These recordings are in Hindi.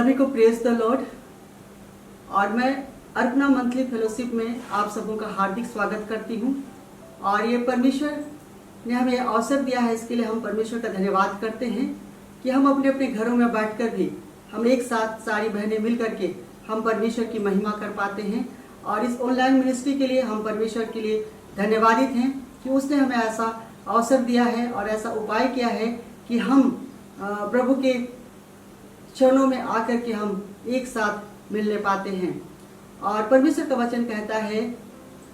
सभी को प्रेज द लॉर्ड। और मैं अर्पणा मंथली फेलोशिप में आप सबों का हार्दिक स्वागत करती हूँ। और ये परमेश्वर ने हमें अवसर दिया है, इसके लिए हम परमेश्वर का धन्यवाद करते हैं कि हम अपने अपने घरों में बैठकर भी हम एक साथ सारी बहनें मिल करके हम परमेश्वर की महिमा कर पाते हैं। और इस ऑनलाइन मिनिस्ट्री के लिए हम परमेश्वर के लिए धन्यवादित हैं कि उसने हमें ऐसा अवसर दिया है और ऐसा उपाय किया है कि हम प्रभु के चरणों में आकर के हम एक साथ मिलने पाते हैं। और परमेश्वर का वचन कहता है,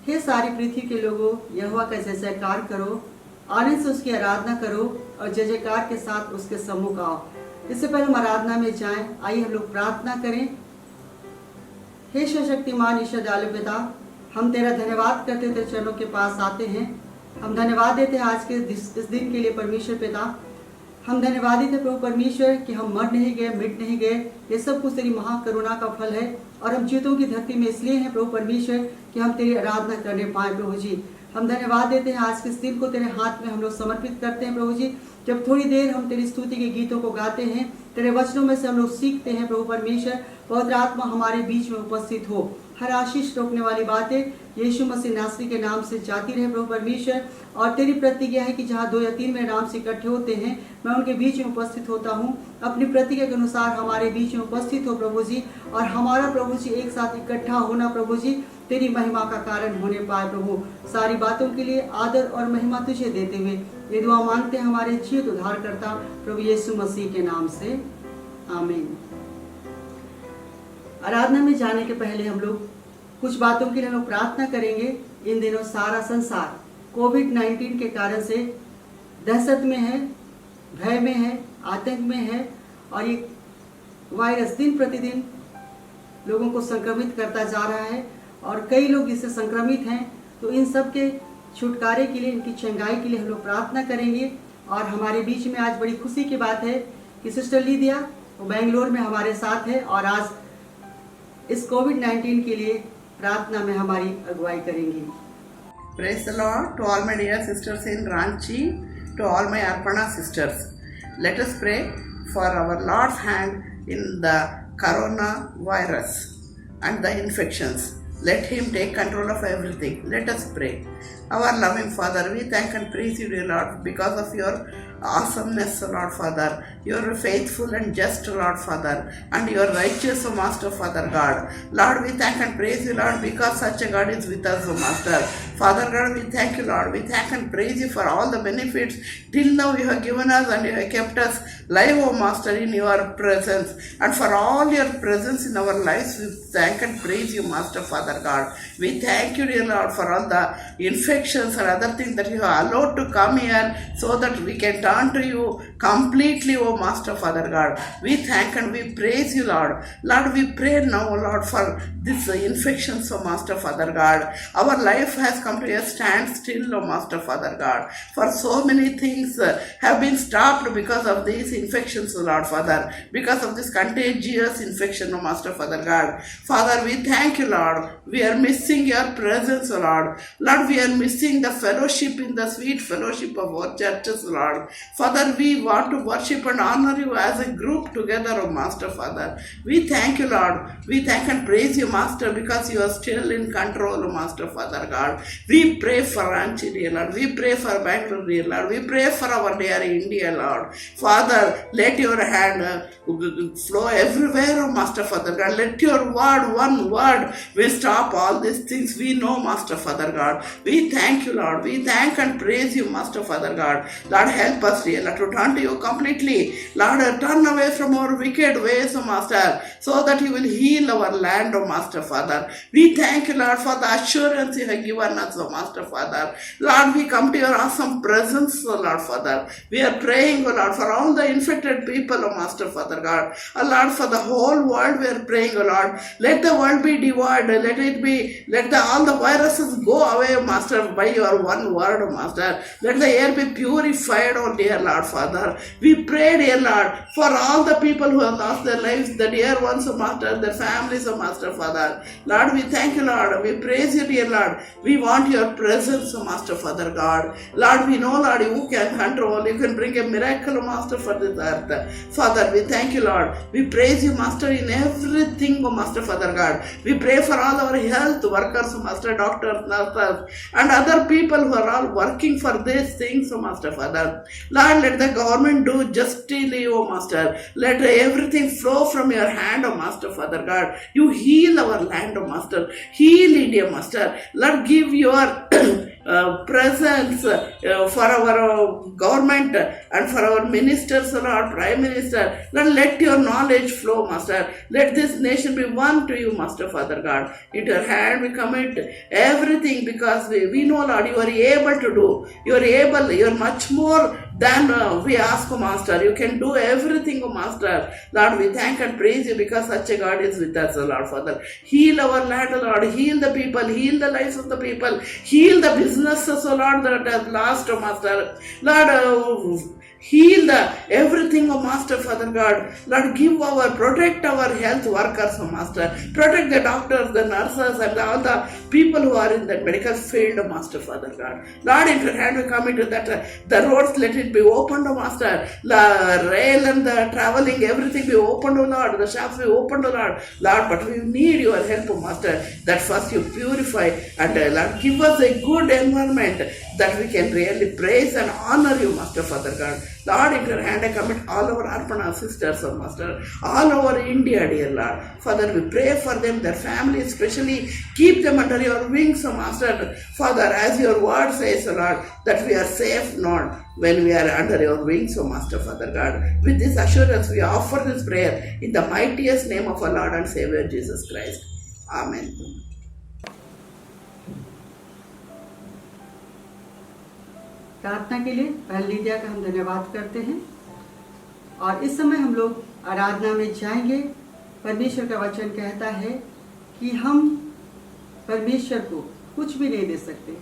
हे सारी पृथ्वी के लोगों, यहोवा का जय जयकार करो, आनंद से उसकी आराधना करो और जय जयकार के साथ उसके सम्मुख आओ। इससे पहले हम आराधना में जाएं, आइए हम लोग प्रार्थना करें। हे सर्वशक्तिमान ईश्वर दयालु पिता, हम तेरा धन्यवाद करते तेरे चरणों के पास आते हैं। हम धन्यवाद देते हैं आज के इस दिन के लिए परमेश्वर पिता। हम धन्यवादित है प्रभु परमेश्वर कि हम मर नहीं गए, मिट नहीं गए। ये सब कुछ तेरी महाकरुणा का फल है और हम जीवों की धरती में इसलिए हैं प्रभु परमेश्वर कि हम तेरी आराधना करने पाए। प्रभु जी हम धन्यवाद देते हैं, आज के इस दिन को तेरे हाथ में हम लोग समर्पित करते हैं। प्रभु जी जब थोड़ी देर हम तेरी स्तुति के गीतों को गाते हैं, तेरे वचनों में से हम लोग सीखते हैं प्रभु परमेश्वर, पवित्र आत्मा हमारे बीच में उपस्थित हो। हर आशीष रोकने वाली बातें यीशु मसीह नासरी के नाम से जाती रहे प्रभु परमेश्वर। और तेरी प्रतिज्ञा है कि जहाँ 2 या 3 मेरे नाम से इकट्ठे होते हैं, मैं उनके बीच में उपस्थित होता हूँ। अपनी प्रतिज्ञा के अनुसार हमारे बीच में उपस्थित हो प्रभु जी, और हमारा प्रभु जी एक साथ इकट्ठा होना प्रभु जी तेरी महिमा का कारण होने पाए। प्रभु सारी बातों के लिए आदर और महिमा तुझे देते हुए ये दुआ मांगते हैं हमारे जीवित उद्धारकर्ता प्रभु यीशु मसीह के नाम से, आमीन। आराधना में जाने के पहले हम लोग कुछ बातों के लिए हम लोग प्रार्थना करेंगे। इन दिनों सारा संसार कोविड-19 के कारण से दहशत में है, भय में है, आतंक में है और ये वायरस दिन प्रतिदिन लोगों को संक्रमित करता जा रहा है और कई लोग इससे संक्रमित हैं। तो इन सब के छुटकारे के लिए, इनकी चंगाई के लिए हम लोग प्रार्थना करेंगे। और हमारे बीच में आज बड़ी खुशी की बात है कि सिस्टर लीदिया वो बेंगलोर में हमारे साथ है और आज इस कोविड-19 के लिए प्रार्थना में हमारी अगुवाई करेंगी। Praise the Lord to all my dear sisters in Ranchi, to all my Arpana sisters. Let us pray for our Lord's hand in the coronavirus and the infections. Let Him take control of everything. Let us pray. Our loving Father, we thank and praise you, dear Lord, because of your awesomeness, Lord Father. You are faithful and just, Lord Father, and you are righteous, O Master, Father God. Lord, we thank and praise you, Lord, because such a God is with us, O Master. Father God, we thank you, Lord. We thank and praise you for all the benefits till now you have given us and you have kept us live, O Master, in your presence. And for all your presence in our lives, we thank and praise you, Master, Father God. We thank you, dear Lord, for all the infections and other things that you have allowed to come here so that we can turn to you completely, O Master, Father God. We thank and we praise you, Lord. Lord, we pray now, Lord, for this infections, O Master, Father God. Our life has come to a standstill, O Master, Father God. For so many things have been stopped because of these infections, O Lord, Father. Because of this contagious infection, O Master, Father God. Father, we thank you, Lord. We are missing your presence, O Lord. Lord, we are missing the fellowship in the sweet fellowship of our churches, Lord. Father, we want to worship and honor you as a group together, O Master, Father. We thank you, Lord. We thank and praise you, Master, because you are still in control, O Master, Father God. We pray for Ranchi, dear Lord. We pray for Bangalore, dear Lord. We pray for our dear India, Lord. Father, let your hand flow everywhere, O Master, Father God. Let your word, one word, will stop all these things. We know, Master, Father God. We thank you, Lord. We thank and praise you, Master, Father God. Lord, help us, dear Lord, to turn to you completely. Lord, turn away from our wicked ways, O Master, so that you will heal our land, O Master, Father. We thank you, Lord, for the assurance you have given us, O Master, Father. Lord, we come to your awesome presence, O Lord, Father. We are praying, O Lord, for all the infected people, O Master, Father God. O Lord, for the whole world we are praying, O Lord. Let the world be divided. Let all the viruses go away, O Master. by your one word, Master. Let the air be purified, oh dear Lord Father. We pray, dear Lord, for all the people who have lost their lives, the dear ones, oh Master, their families, oh Master Father. Lord, we thank you, Lord. We praise you, dear Lord. We want your presence, oh Master Father God. Lord, we know, Lord, you can control, you can bring a miracle, oh Master, for this earth. Father, we thank you, Lord. We praise you, Master, in everything, oh Master Father God. We pray for all our health workers, oh Master, doctors, nurses, and other people who are all working for these things, oh Master Father. Lord, let the government do justly, oh Master. Let everything flow from your hand, oh Master Father God. You heal our land, oh Master. Heal India, Master. Lord, give your presence for our government and for our ministers, Lord, Prime Minister. Lord, let your knowledge flow, Master. Let this nation be one to you, Master Father God. Into your hand we commit everything, because we know, Lord, you are able to do. You are able, you are much more than we ask, oh Master. You can do everything, oh Master. Lord, we thank and praise you because such a God is with us, oh Lord Father. Heal our land, oh Lord. Heal the people. Heal the lives of the people. Heal the businesses, oh Lord, that have lost, oh Master. Lord, heal everything, oh Master Father God. Lord, protect our health workers, oh Master. Protect the doctors, the nurses, and all the people who are in the medical field, oh Master Father God. Lord, into your hand we come into that, the roads, let it be opened, oh Master. The rail and the traveling, everything be opened, oh Lord. The shops be opened, oh Lord. Lord, but we need your help, oh Master. That first you purify and Lord, give us a good environment that we can really praise and honor you, Master Father God. Lord, into your hand I commit all our Arpana sisters, oh Master, all over India, dear Lord. Father, we pray for them, their families, especially keep them under your wings, oh Master. Father, as your word says, oh Lord, that we are safe, Lord, when we are under your wings, oh Master Father God. With this assurance, we offer this prayer in the mightiest name of our Lord and Savior Jesus Christ. Amen. प्रार्थना के लिए बहन लीदिया का हम धन्यवाद करते हैं। और इस समय हम लोग आराधना में जाएंगे। परमेश्वर का वचन कहता है कि हम परमेश्वर को कुछ भी नहीं दे सकते,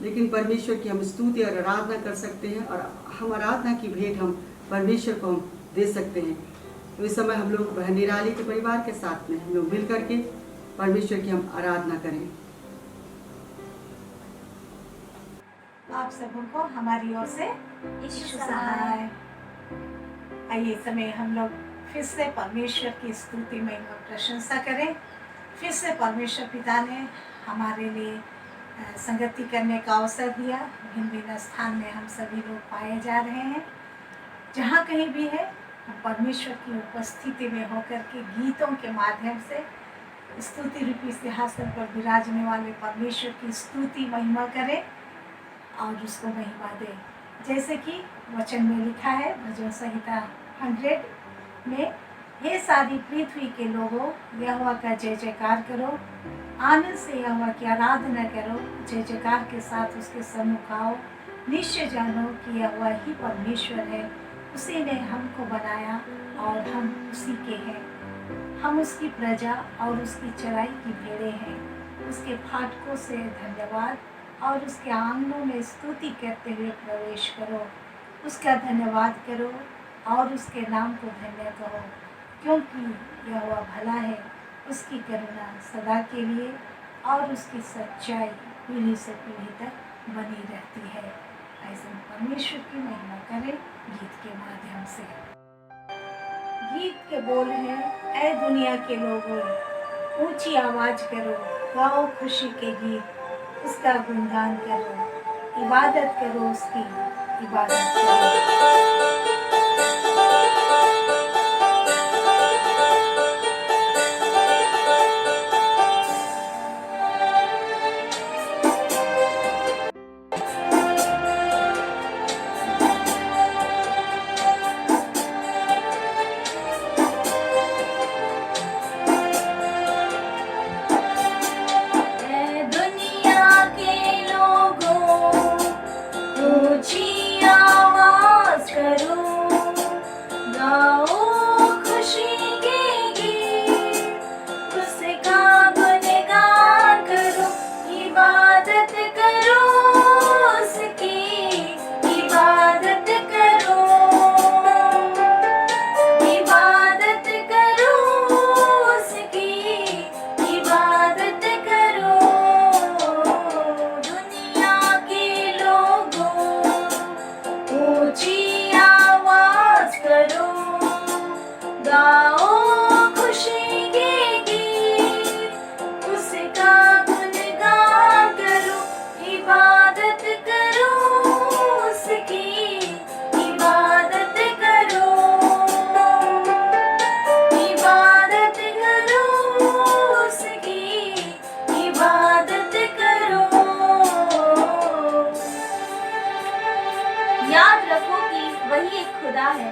लेकिन परमेश्वर की हम स्तुति और आराधना कर सकते हैं, और हम आराधना की भेंट हम परमेश्वर को हम दे सकते हैं। तो इस समय हम लोग बहन निराली के परिवार के साथ में हम लोग मिल करके परमेश्वर की हम आराधना करें। आप सबों को हमारी ओर से यीशु सहाय। आइए समय हम लोग फिर से परमेश्वर की स्तुति में प्रशंसा करें। फिर से परमेश्वर पिता ने हमारे लिए संगति करने का अवसर दिया। भिन्न भिन्न स्थान में हम सभी लोग पाए जा रहे हैं। जहाँ कहीं भी है, हम परमेश्वर की उपस्थिति में होकर के गीतों के माध्यम से स्तुति रूपी सिंहासन पर विराजने वाले परमेश्वर की स्तुति महिमा करें और उसको महिमा दे। जैसे कि वचन में लिखा है भजन संहिता 100 में, हे सारी पृथ्वी के लोगों, यहोवा का जय जयकार करो, आनंद से यहोवा की आराधना करो, जय जयकार के साथ उसके सम्मुख आओ। निश्चय जानो कि यहोवा ही परमेश्वर है, उसी ने हमको बनाया और हम उसी के हैं। हम उसकी प्रजा और उसकी चराई की भेड़ें हैं। उसके फाटकों से धन्यवाद और उसके आंगनों में स्तुति करते हुए प्रवेश करो। उसका धन्यवाद करो और उसके नाम को धन्य कहो, क्योंकि यहोवा भला है, उसकी करुणा सदा के लिए और उसकी सच्चाई पीढ़ी से पीढ़ी तक बनी रहती है। ऐसे परमेश्वर की महिमा करें गीत के माध्यम से। गीत के बोल हैं, ऐ दुनिया के लोगों, ऊंची आवाज करो, गाओ खुशी के गीत, उसका गुणगान करो, इबादत करो, उसकी इबादत करो। ऊंची आवाज याद रखो कि वही एक खुदा है,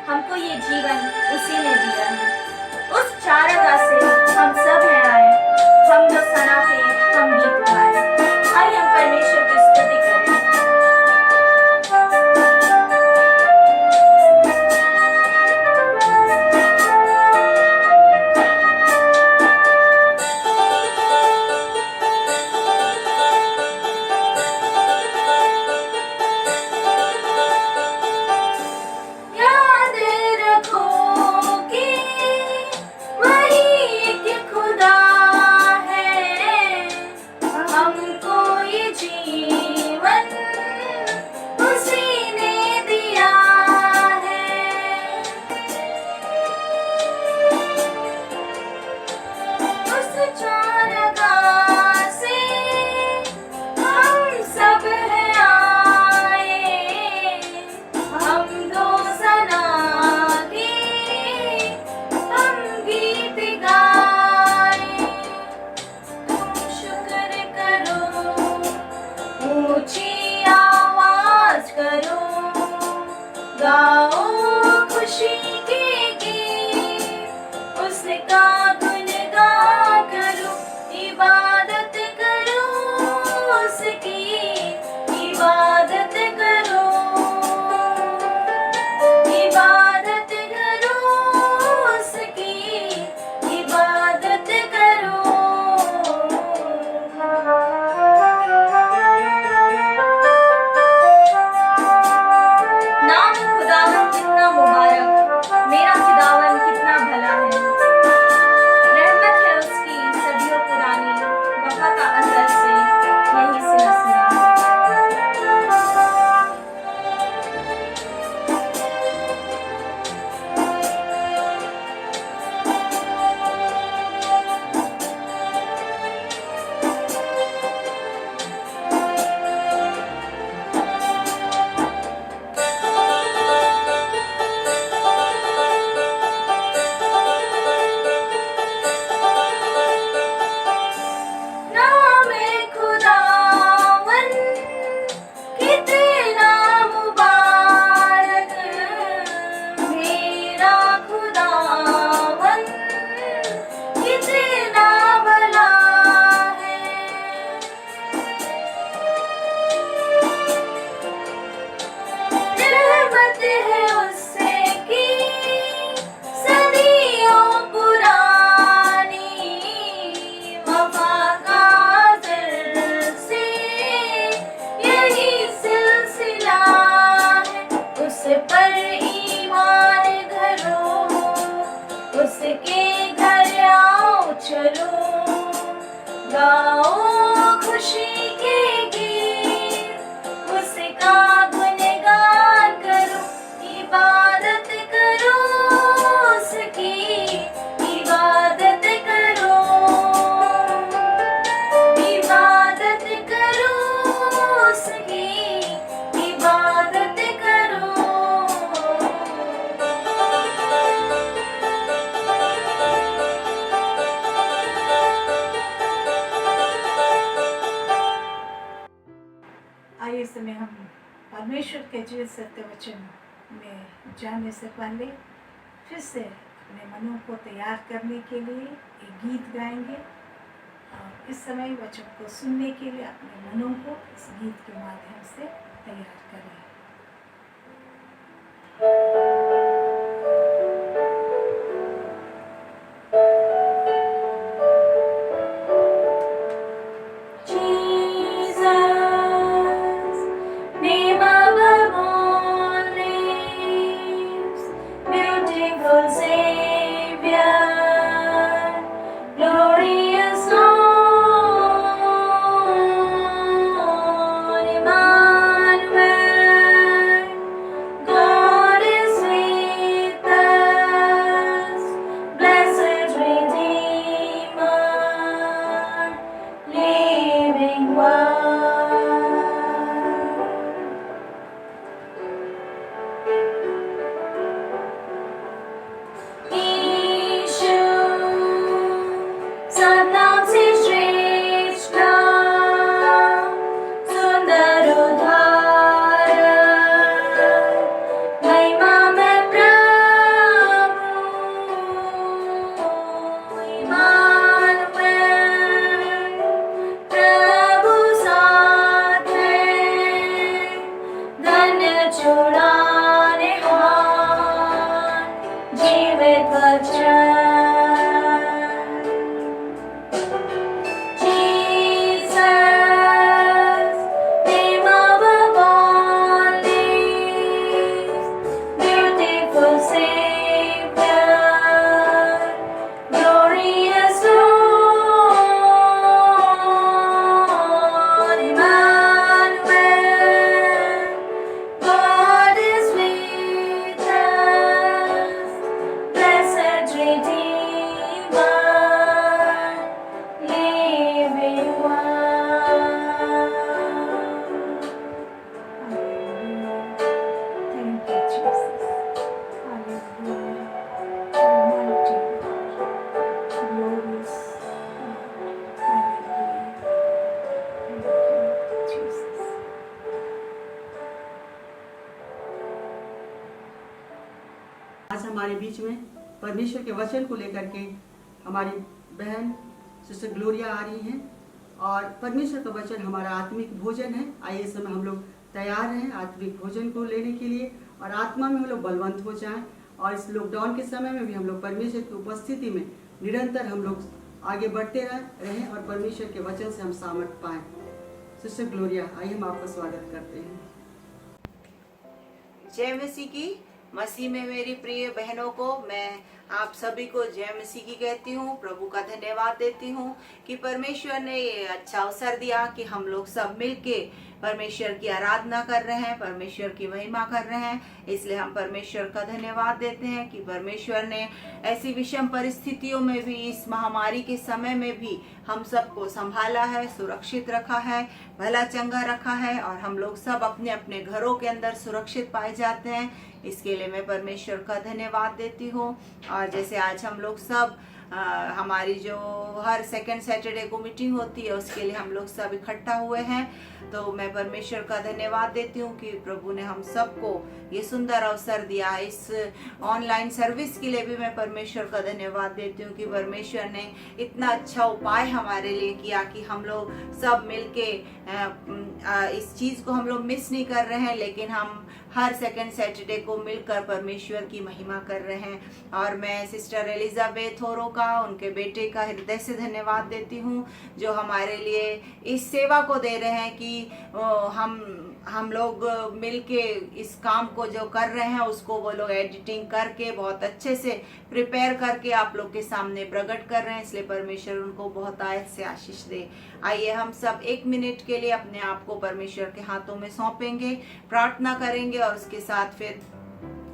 हमको ये जीवन उसी ने दिया है। उस चारागाह से हम सब हैं आए, हम जो सना थे हम गीत गाए। आइए हम परमेश्वर की स्तुति करें। याद रखो कि वही एक खुदा है, हमको ये जीवन उसी ने दिया है। उस चारागाह से हम सब हैं आए, हम दो सना के हम गीत गाए। तुम शुक्र करो, ऊंची आवाज करो, गाओ खुशी के गीत, उसका गुणगान करो, इबादत करो उसकी, इबादत करो, इबादत करो उसकी, इबादत करो। नाम खुदावन कितना मुबारक, मेरा खुदावन कितना भला है। रहमत है उसकी सदियों पुरानी, वफा का अज़ल से यही सिलसिला है। नाम खुदावन कितना मुबारक, मेरा खुदावन कितना भला है। रहमत है उससे की सदियों पुरानी, वफा का अज़ल से यही सिलसिला है। उस पर ईमान धरो, उसके घर आओ चलो, गाओ खुशी के गीत, उसका गुणगान करो, इबादत करो उसकी, इबादत करो, इबादत करो उसकी, इबादत करो। आइए इस समय हम परमेश्वर के जीवित सत्य वचन में जाने से पहले फिर से अपने मनों को तैयार करने के लिए एक गीत गाएंगे। और इस समय वचन को सुनने के लिए अपने मनों को इस गीत के माध्यम से तैयार करें। Jesus, name above all names, beautiful Savior, glorious Lord, Emmanuel. आज हमारे बीच में परमेश्वर के वचन को लेकर के हमारी बहन सिस्टर ग्लोरिया आ रही हैं और परमेश्वर का वचन हमारा आत्मिक भोजन है। आइए इस समय हम लोग तैयार हैं आत्मिक भोजन को लेने के लिए और आत्मा में हम लोग बलवंत हो जाएं और इस लॉकडाउन के समय में भी हम लोग परमेश्वर की उपस्थिति में निरंतर हम लोग आगे बढ़ते रहें और परमेश्वर के वचन से हम सामर्थ पाएं। सिस्टर ग्लोरिया, आइए हम आपका स्वागत करते हैं। जय मसीह की। मसीह में मेरी प्रिय बहनों को मैं आप सभी को जय मसीह की कहती हूँ। प्रभु का धन्यवाद देती हूँ कि परमेश्वर ने ये अच्छा अवसर दिया कि हम लोग सब मिलके परमेश्वर की आराधना कर रहे हैं, परमेश्वर की महिमा कर रहे हैं। इसलिए हम परमेश्वर का धन्यवाद देते हैं कि परमेश्वर ने ऐसी विषम परिस्थितियों में भी, इस महामारी के समय में भी हम सबको संभाला है, सुरक्षित रखा है, भला चंगा रखा है और हम लोग सब अपने अपने घरों के अंदर सुरक्षित पाए जाते हैं। इसके लिए मैं परमेश्वर का धन्यवाद देती हूँ। और जैसे आज हम लोग सब हमारी जो हर सेकंड सैटरडे को मीटिंग होती है उसके लिए हम लोग सब इकट्ठा हुए हैं, तो मैं परमेश्वर का धन्यवाद देती हूँ कि प्रभु ने हम सबको ये सुंदर अवसर दिया। इस ऑनलाइन सर्विस के लिए भी मैं परमेश्वर का धन्यवाद देती हूँ कि परमेश्वर ने इतना अच्छा उपाय हमारे लिए किया कि हम लोग सब मिलके इस चीज़ को हम लोग मिस नहीं कर रहे हैं, लेकिन हम हर सेकंड सैटरडे को मिलकर परमेश्वर की महिमा कर रहे हैं। और मैं सिस्टर एलिजाबेथ होरो का, उनके बेटे का हृदय से धन्यवाद देती हूँ जो हमारे लिए इस सेवा को दे रहे हैं कि हम लोग मिलके इस काम को जो कर रहे हैं उसको वो लोग एडिटिंग करके बहुत अच्छे से प्रिपेयर करके आप लोग के सामने प्रकट कर रहे हैं। इसलिए परमेश्वर उनको बहुत आयत से आशीष दे। आइए हम सब 1 मिनट के लिए अपने आप को परमेश्वर के हाथों में सौंपेंगे, प्रार्थना करेंगे और उसके साथ फिर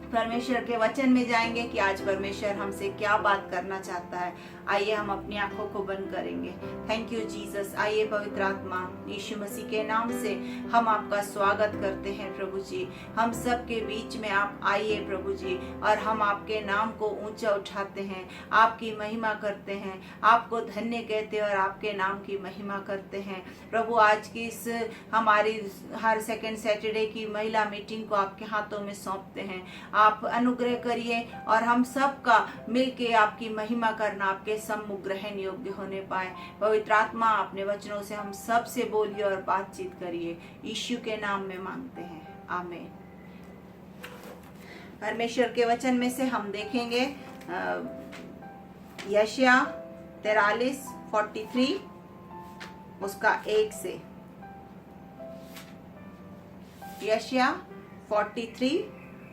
परमेश्वर के वचन में जाएंगे कि आज परमेश्वर हमसे क्या बात करना चाहता है। आइए हम अपनी आंखों को बंद करेंगे। Thank you Jesus. आइए पवित्र आत्मा यीशु मसीह के नाम से हम आपका स्वागत करते हैं प्रभु जी। हम सब के बीच में आप आइए प्रभु जी और हम आपके नाम को ऊंचा उठाते हैं, आपकी महिमा करते हैं, आपको धन्य कहते हैं और आपके नाम की महिमा करते हैं। प्रभु आज की इस हमारी हर सेकंड सैटरडे की महिला मीटिंग को आपके हाथों में सौंपते हैं। आप अनुग्रह करिए और हम सब का मिलके आपकी महिमा करना आपके सम्मुख ग्रहण योग्य होने पाए। पवित्र आत्मा अपने वचनों से हम सब से बोलिए और बातचीत करिए। यीशु के नाम में मांगते हैं, आमीन। परमेश्वर के वचन में से हम देखेंगे यशायाह 43:43 उसका 1 से। यशायाह 43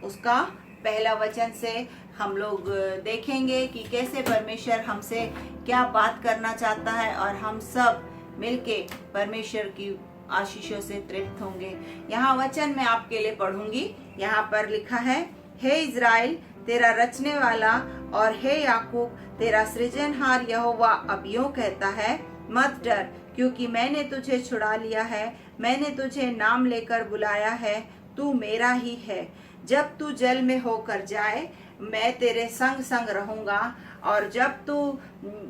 उसका पहला वचन से हम लोग देखेंगे कि कैसे परमेश्वर हमसे क्या बात करना चाहता है और हम सब मिलके परमेश्वर की आशीषों से तृप्त होंगे। यहाँ वचन मैं आपके लिए पढ़ूंगी। यहाँ पर लिखा है, हे इज़राइल तेरा रचने वाला और हे याकूब तेरा सृजनहार यहोवा अब यूं कहता है, मत डर क्योंकि मैंने तुझे छुड़ा लिया है, मैंने तुझे नाम लेकर बुलाया है, तू मेरा ही है। जब तू जल में होकर जाए मैं तेरे संग संग रहूंगा और जब तू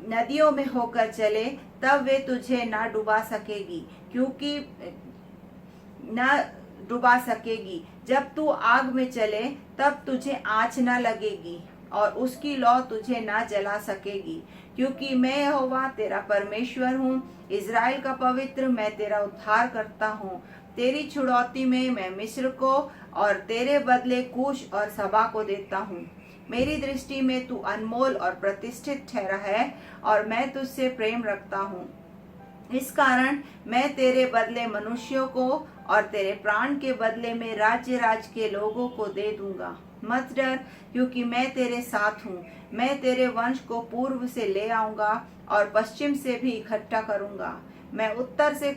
नदियों में होकर चले तब वे तुझे ना डुबा सकेगी क्योंकि न डुबा सकेगी। जब तू आग में चले तब तुझे आँच न लगेगी और उसकी लौ तुझे ना जला सकेगी क्योंकि मैं यहोवा तेरा परमेश्वर हूँ, इज़राइल का पवित्र, मैं तेरा उद्धार करता हूँ। तेरी छुड़ौती में मैं मिस्र को और तेरे बदले कूश और सबा को देता हूँ। मेरी दृष्टि में तू अनमोल और प्रतिष्ठित ठहरा है और मैं तुझसे प्रेम रखता हूँ। इस कारण मैं तेरे बदले मनुष्यों को और तेरे प्राण के बदले में राज्य के लोगों को दे दूंगा। मत डर क्योंकि मैं तेरे साथ हूँ। मैं तेरे वंश को पूर्व से ले आऊंगा और पश्चिम से भी इकट्ठा करूंगा। मैं उत्तर से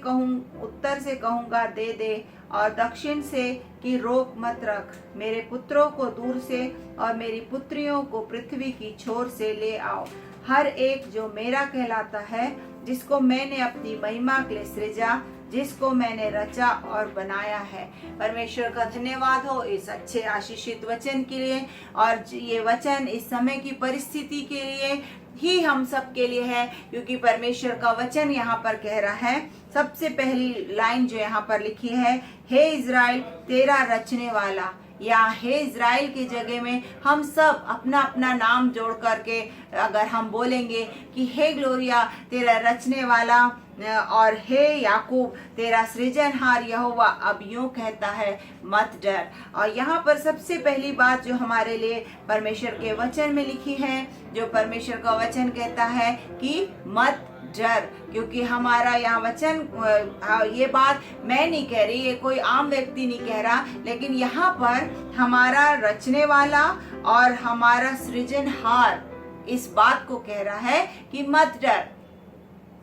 कहूंगा दे दे और दक्षिण से कि रोक मत रख। मेरे पुत्रों को दूर से और मेरी पुत्रियों को पृथ्वी की छोर से ले आओ। हर एक जो मेरा कहलाता है, जिसको मैंने अपनी महिमा के लिए सृजा, जिसको मैंने रचा और बनाया है। परमेश्वर का धन्यवाद हो इस अच्छे आशीषित वचन के लिए। और ये वचन इस समय की परिस्थिति के लिए ही हम सब के लिए है, क्योंकि परमेश्वर का वचन यहाँ पर कह रहा है, सबसे पहली लाइन जो यहाँ पर लिखी है, हे इज़राइल तेरा रचने वाला, या हे इज़राइल की जगह में हम सब अपना अपना नाम जोड़ करके अगर हम बोलेंगे कि हे ग्लोरिया तेरा रचने वाला और हे याकूब तेरा सृजनहार यहोवा अब यूं कहता है मत डर। और यहाँ पर सबसे पहली बात जो हमारे लिए परमेश्वर के वचन में लिखी है, जो परमेश्वर का वचन कहता है कि मत डर, क्योंकि हमारा यहाँ वचन ये बात मैं नहीं कह रही, ये कोई आम व्यक्ति नहीं कह रहा, लेकिन यहाँ पर हमारा रचने वाला और हमारा सृजनहार इस बात को कह रहा है कि मत डर,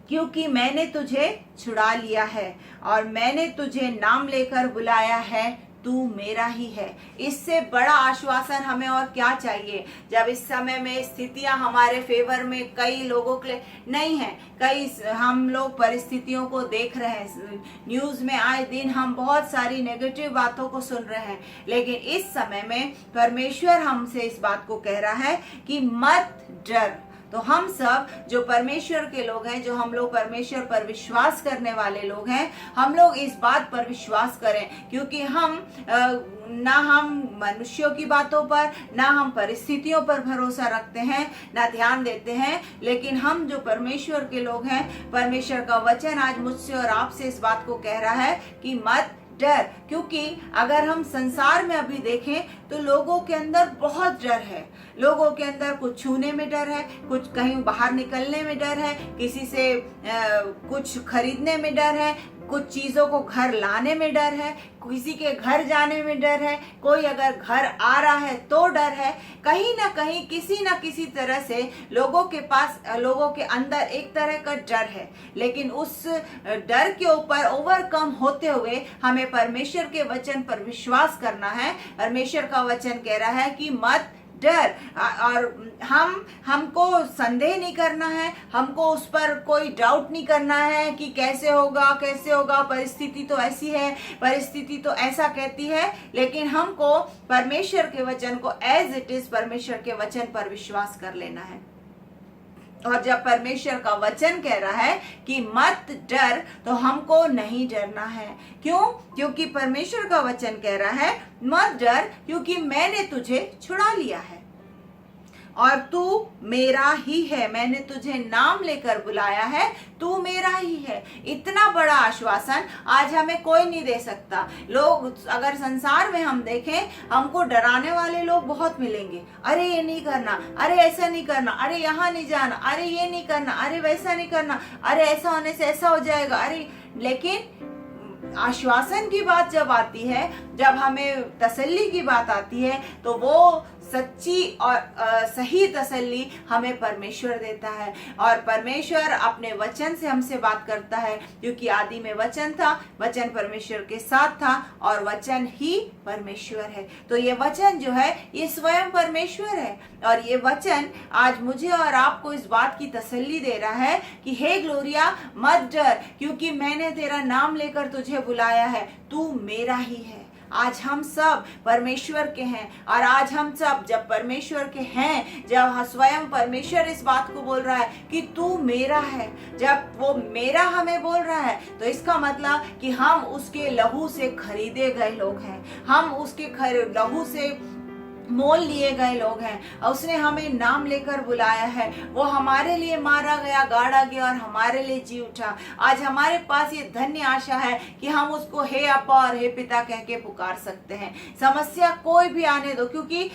क्योंकि मैंने तुझे छुड़ा लिया है और मैंने तुझे नाम लेकर बुलाया है, तू मेरा ही है। इससे बड़ा आश्वासन हमें और क्या चाहिए, जब इस समय में स्थितियां हमारे फेवर में कई लोगों के लिए नहीं है। कई हम लोग परिस्थितियों को देख रहे हैं, न्यूज में आए दिन हम बहुत सारी नेगेटिव बातों को सुन रहे हैं, लेकिन इस समय में परमेश्वर हमसे इस बात को कह रहा है कि मत डर। तो हम सब जो परमेश्वर के लोग हैं, जो हम लोग परमेश्वर पर विश्वास करने वाले लोग हैं, हम लोग इस बात पर विश्वास करें, क्योंकि हम ना हम मनुष्यों की बातों पर, ना हम परिस्थितियों पर भरोसा रखते हैं, ना ध्यान देते हैं, लेकिन हम जो परमेश्वर के लोग हैं, परमेश्वर का वचन आज मुझसे और आपसे इस बात को कह रहा है कि मत डर। क्योंकि अगर हम संसार में अभी देखें तो लोगों के अंदर बहुत डर है। लोगों के अंदर कुछ छूने में डर है, कुछ कहीं बाहर निकलने में डर है, किसी से कुछ खरीदने में डर है, कुछ चीजों को घर लाने में डर है, किसी के घर जाने में डर है, कोई अगर घर आ रहा है तो डर है। कहीं ना कहीं किसी ना किसी तरह से लोगों के अंदर एक तरह का डर है, लेकिन उस डर के ऊपर ओवरकम होते हुए हमें परमेश्वर के वचन पर विश्वास करना है। परमेश्वर का वचन कह रहा है कि मत डर, और हमको संदेह नहीं करना है, हमको उस पर कोई डाउट नहीं करना है कि कैसे होगा, परिस्थिति तो ऐसी है, परिस्थिति तो ऐसा कहती है, लेकिन हमको परमेश्वर के वचन को एज इट इज परमेश्वर के वचन पर विश्वास कर लेना है। और जब परमेश्वर का वचन कह रहा है कि मत डर, तो हमको नहीं डरना है। क्यों? क्योंकि परमेश्वर का वचन कह रहा है मत डर, क्योंकि मैंने तुझे छुड़ा लिया है और तू मेरा ही है। मैंने तुझे नाम लेकर बुलाया है, तू मेरा ही है। इतना बड़ा आश्वासन आज हमें कोई नहीं दे सकता। लोग अगर संसार में हम देखें, हमको डराने वाले लोग बहुत मिलेंगे। अरे ये नहीं करना, अरे ऐसा नहीं करना, अरे यहाँ नहीं जाना, अरे ये नहीं करना, अरे वैसा नहीं करना, अरे ऐसा होने से ऐसा हो जाएगा, अरे। लेकिन आश्वासन की बात जब आती है, जब हमें तसल्ली की बात आती है, तो वो सच्ची और सही तसल्ली हमें परमेश्वर देता है। और परमेश्वर अपने वचन से हमसे बात करता है, क्योंकि आदि में वचन था, वचन परमेश्वर के साथ था और वचन ही परमेश्वर है। तो ये वचन जो है ये स्वयं परमेश्वर है, और ये वचन आज मुझे और आपको इस बात की तसल्ली दे रहा है कि हे ग्लोरिया मत डर, क्योंकि मैंने तेरा नाम लेकर तुझे बुलाया है, तू मेरा ही है। आज हम सब परमेश्वर के हैं, और आज हम सब जब परमेश्वर के हैं, जब स्वयं परमेश्वर इस बात को बोल रहा है कि तू मेरा है, जब वो मेरा हमें बोल रहा है, तो इसका मतलब कि हम उसके लहू से खरीदे गए लोग हैं, हम उसके लहू से मोल लिए गए लोग हैं, और उसने हमें नाम लेकर बुलाया है। वो हमारे लिए मारा गया, गाड़ा गया और हमारे लिए जी उठा। आज हमारे पास ये धन्य आशा है कि हम उसको हे अप्पा और हे पिता कह के पुकार सकते हैं। समस्या कोई भी आने दो, क्योंकि